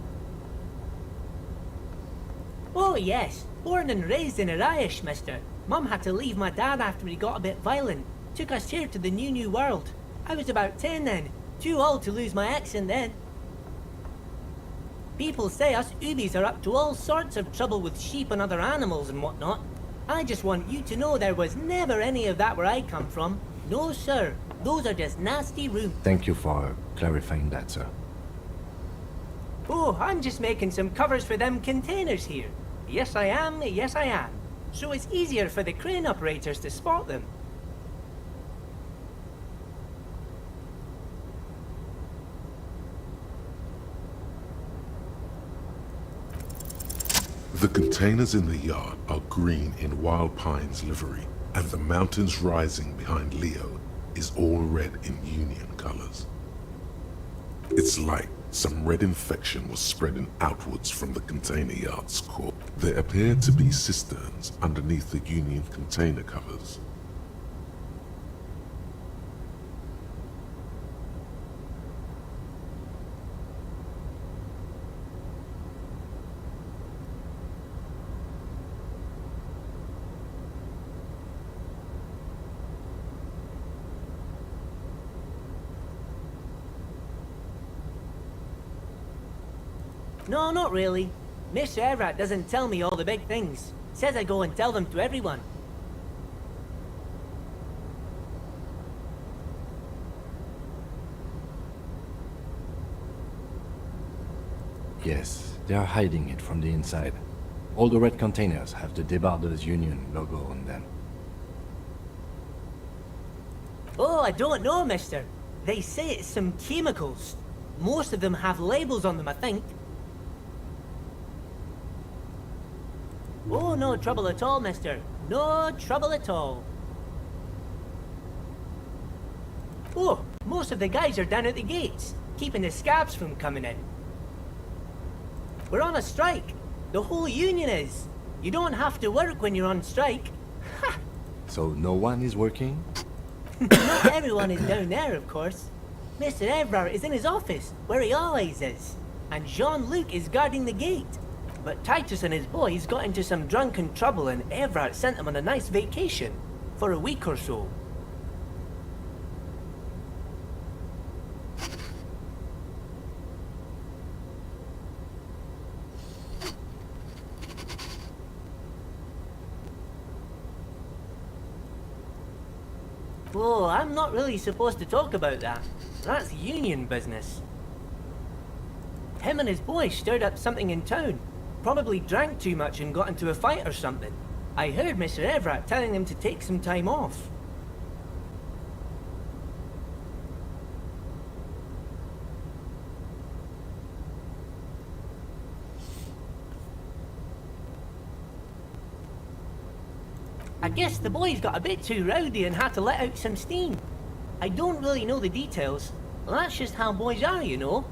Oh yes, born and raised in Irish, mister. Mum had to leave my dad after he got a bit violent. Took us here to the new world. I was about 10 then, too old to lose my accent then. People say us Ubis are up to all sorts of trouble with sheep and other animals and whatnot. I just want you to know there was never any of that where I come from. No sir, those are just nasty rooms. Thank you for clarifying that, sir. Oh, I'm just making some covers for them containers here. Yes I am, yes I am. So it's easier for the crane operators to spot them. The containers in the yard are green in Wild Pine's livery, and the mountains rising behind Leo is all red in Union colors. It's like some red infection was spreading outwards from the container yard's core. There appear to be cisterns underneath the Union container covers. No, not really. Mr. Everett doesn't tell me all the big things. Says I go and tell them to everyone. Yes, they are hiding it from the inside. All the red containers have the Debarders Union logo on them. Oh, I don't know, mister. They say it's some chemicals. Most of them have labels on them, I think. Oh, no trouble at all, mister. No trouble at all. Oh, most of the guys are down at the gates, keeping the scabs from coming in. We're on a strike. The whole union is. You don't have to work when you're on strike. Ha! So no one is working? Not everyone is down there, of course. Mr. Everard is in his office, where he always is. And Jean-Luc is guarding the gate. But Titus and his boys got into some drunken trouble and Everard sent them on a nice vacation. For a week or so. Oh, I'm not really supposed to talk about that. That's union business. Him and his boys stirred up something in town. Probably drank too much and got into a fight or something. I heard Mr. Everett telling them to take some time off. I guess the boys got a bit too rowdy and had to let out some steam. I don't really know the details. That's just how boys are, you know.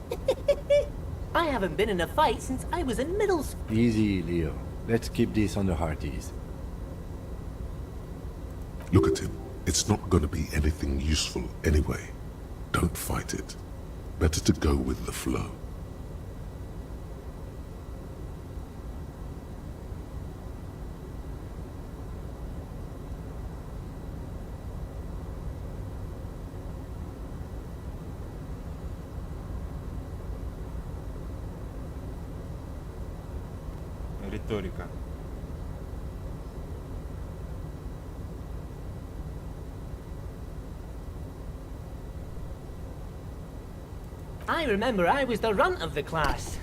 I haven't been in a fight since I was in middle school. Easy, Leo. Let's keep this on the hearties. Look at him. It's not going to be anything useful anyway. Don't fight it. Better to go with the flow. Риторика. I remember I was the runt of the class.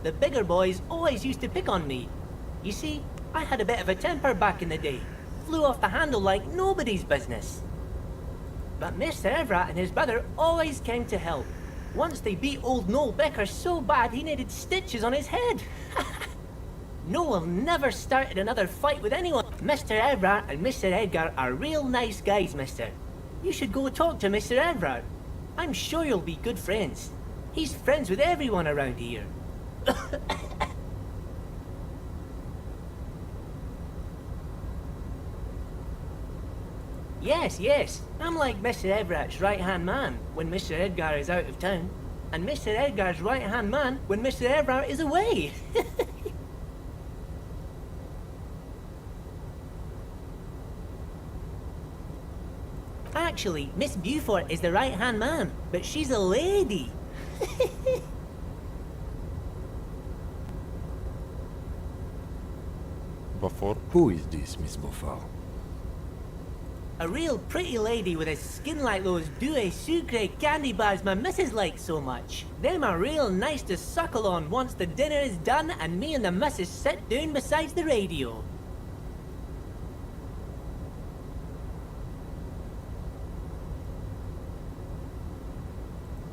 The bigger boys always used to pick on me. You see, I had a bit of a temper back in the day. Flew off the handle like nobody's business. But Mr. Everett and his brother always came to help. Once they beat old Noel Becker so bad he needed stitches on his head. Noel never started another fight with anyone. Mr. Everett and Mr. Edgar are real nice guys, mister. You should go talk to Mr. Everett. I'm sure you'll be good friends. He's friends with everyone around here. Yes. I'm like Mr. Everett's right-hand man when Mr. Edgar is out of town, and Mr. Edgar's right-hand man when Mr. Everett is away. Actually, Miss Beaufort is the right-hand man, but she's a lady. Beaufort? Who is this, Miss Beaufort? A real pretty lady with a skin like those Douai Sucre candy bars my missus likes so much. Them are real nice to suckle on once the dinner is done and me and the missus sit down beside the radio.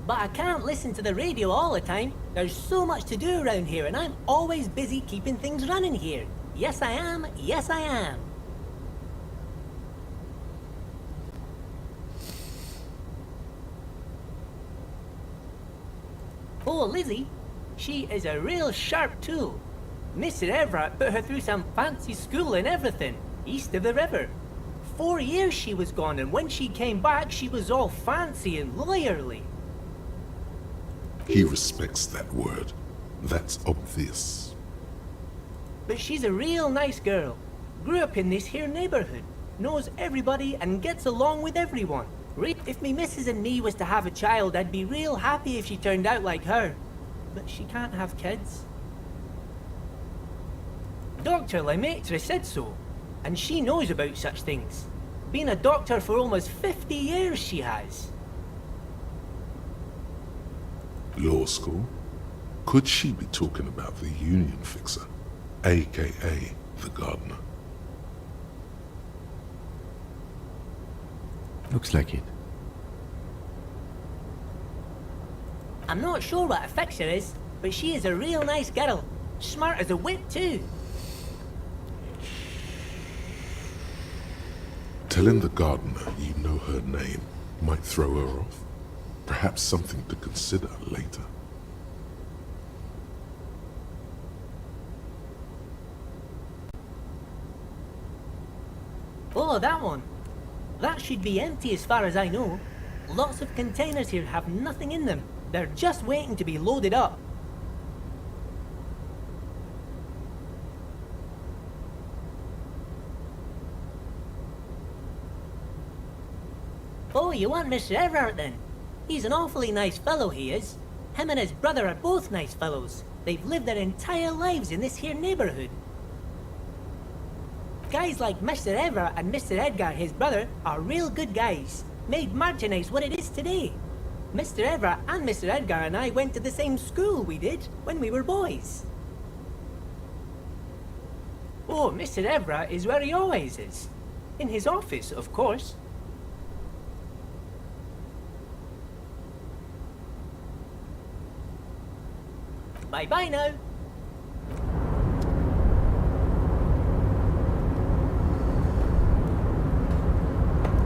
But I can't listen to the radio all the time. There's so much to do around here and I'm always busy keeping things running here. Yes I am, yes I am. Oh, Lizzie, she is a real sharp tool. Mr. Everett put her through some fancy school and everything, east of the river. 4 years she was gone, and when she came back, she was all fancy and lawyerly. He respects that word. That's obvious. But she's a real nice girl. Grew up in this here neighborhood. Knows everybody and gets along with everyone. If me missus and me was to have a child, I'd be real happy if she turned out like her. But she can't have kids. Dr. Lemaitre said so, and she knows about such things. Been a doctor for almost 50 years she has. Law school? Could she be talking about the union fixer, aka the gardener? Looks like it. I'm not sure what a fixer is, but she is a real nice girl. Smart as a whip too. Telling the gardener you know her name might throw her off. Perhaps something to consider later. Oh, that one. That should be empty as far as I know. Lots of containers here have nothing in them. They're just waiting to be loaded up. Oh, you want Mr. Everett then? He's an awfully nice fellow, he is. Him and his brother are both nice fellows. They've lived their entire lives in this here neighborhood. Guys like Mr. Everett and Mr. Edgar, his brother, are real good guys. Made Martinez what it is today. Mr. Everett and Mr. Edgar and I went to the same school we did when we were boys. Oh, Mr. Everett is where he always is. In his office, of course. Bye-bye now.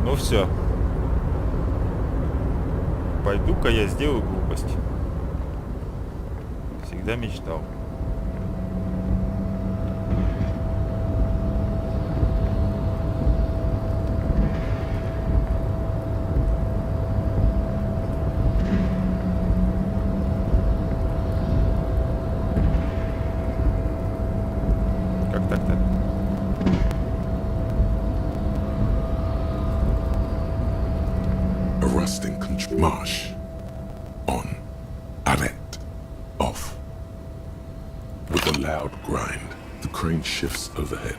Ну все. Пойду-ка я сделаю глупость. Всегда мечтал. Как так-то? A rusting marsh. On. Arrête. Off. With a loud grind, the crane shifts overhead,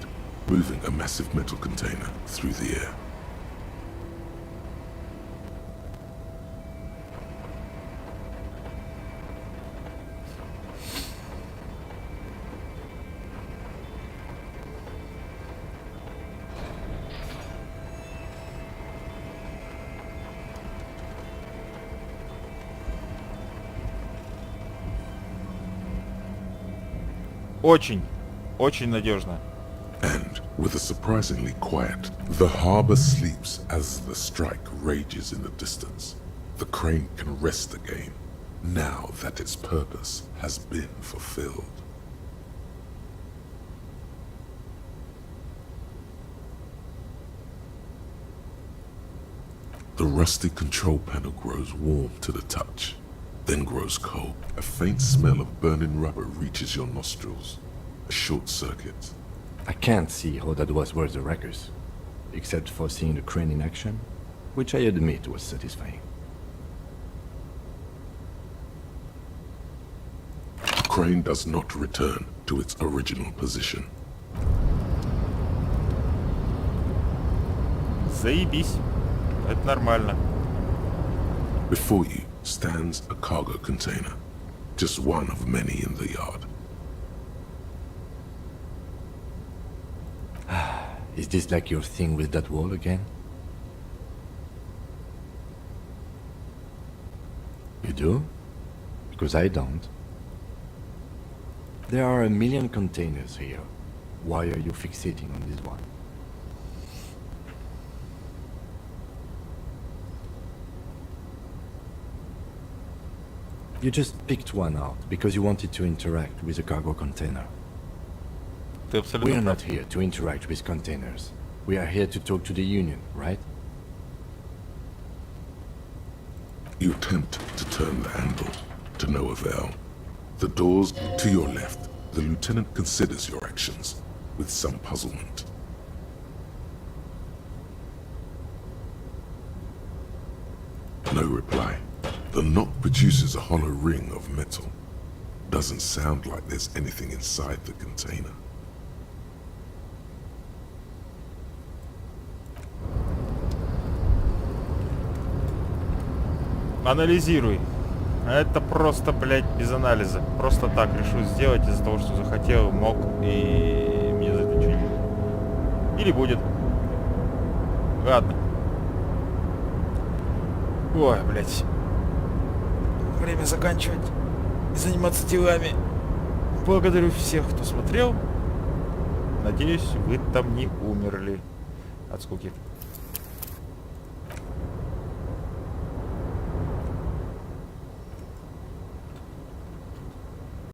moving a massive metal container through the air. Очень надежно. And, with a surprisingly quiet, the harbor sleeps as the strike rages in the distance. The crane can rest again, now that its purpose has been fulfilled. The rusty control panel grows warm to the touch, then grows cold. A faint smell of burning rubber reaches your nostrils. A short circuit. I can't see how that was worth the wreckers, except for seeing the crane in action, which I admit was satisfying. The crane does not return to its original position. Заебись. Это нормально. Before you stands a cargo container, just one of many in the yard. Is this like your thing with that wall again? You do? Because I don't. There are a million containers here. Why are you fixating on this one? You just picked one out because you wanted to interact with a cargo container. We are not here to interact with containers. We are here to talk to the Union, right? You attempt to turn the handle, to no avail. The doors to your left, the lieutenant considers your actions with some puzzlement. No reply. The knock produces a hollow ring of metal. Doesn't sound like there's anything inside the container. Анализируй. Это просто, блядь, без анализа. Просто так решу сделать из-за того, что захотел, мог, и мне за это ничего не будет. Или будет. Ладно. Ой, блядь. Время заканчивать и заниматься делами. Благодарю всех, кто смотрел. Надеюсь, вы там не умерли от скуки.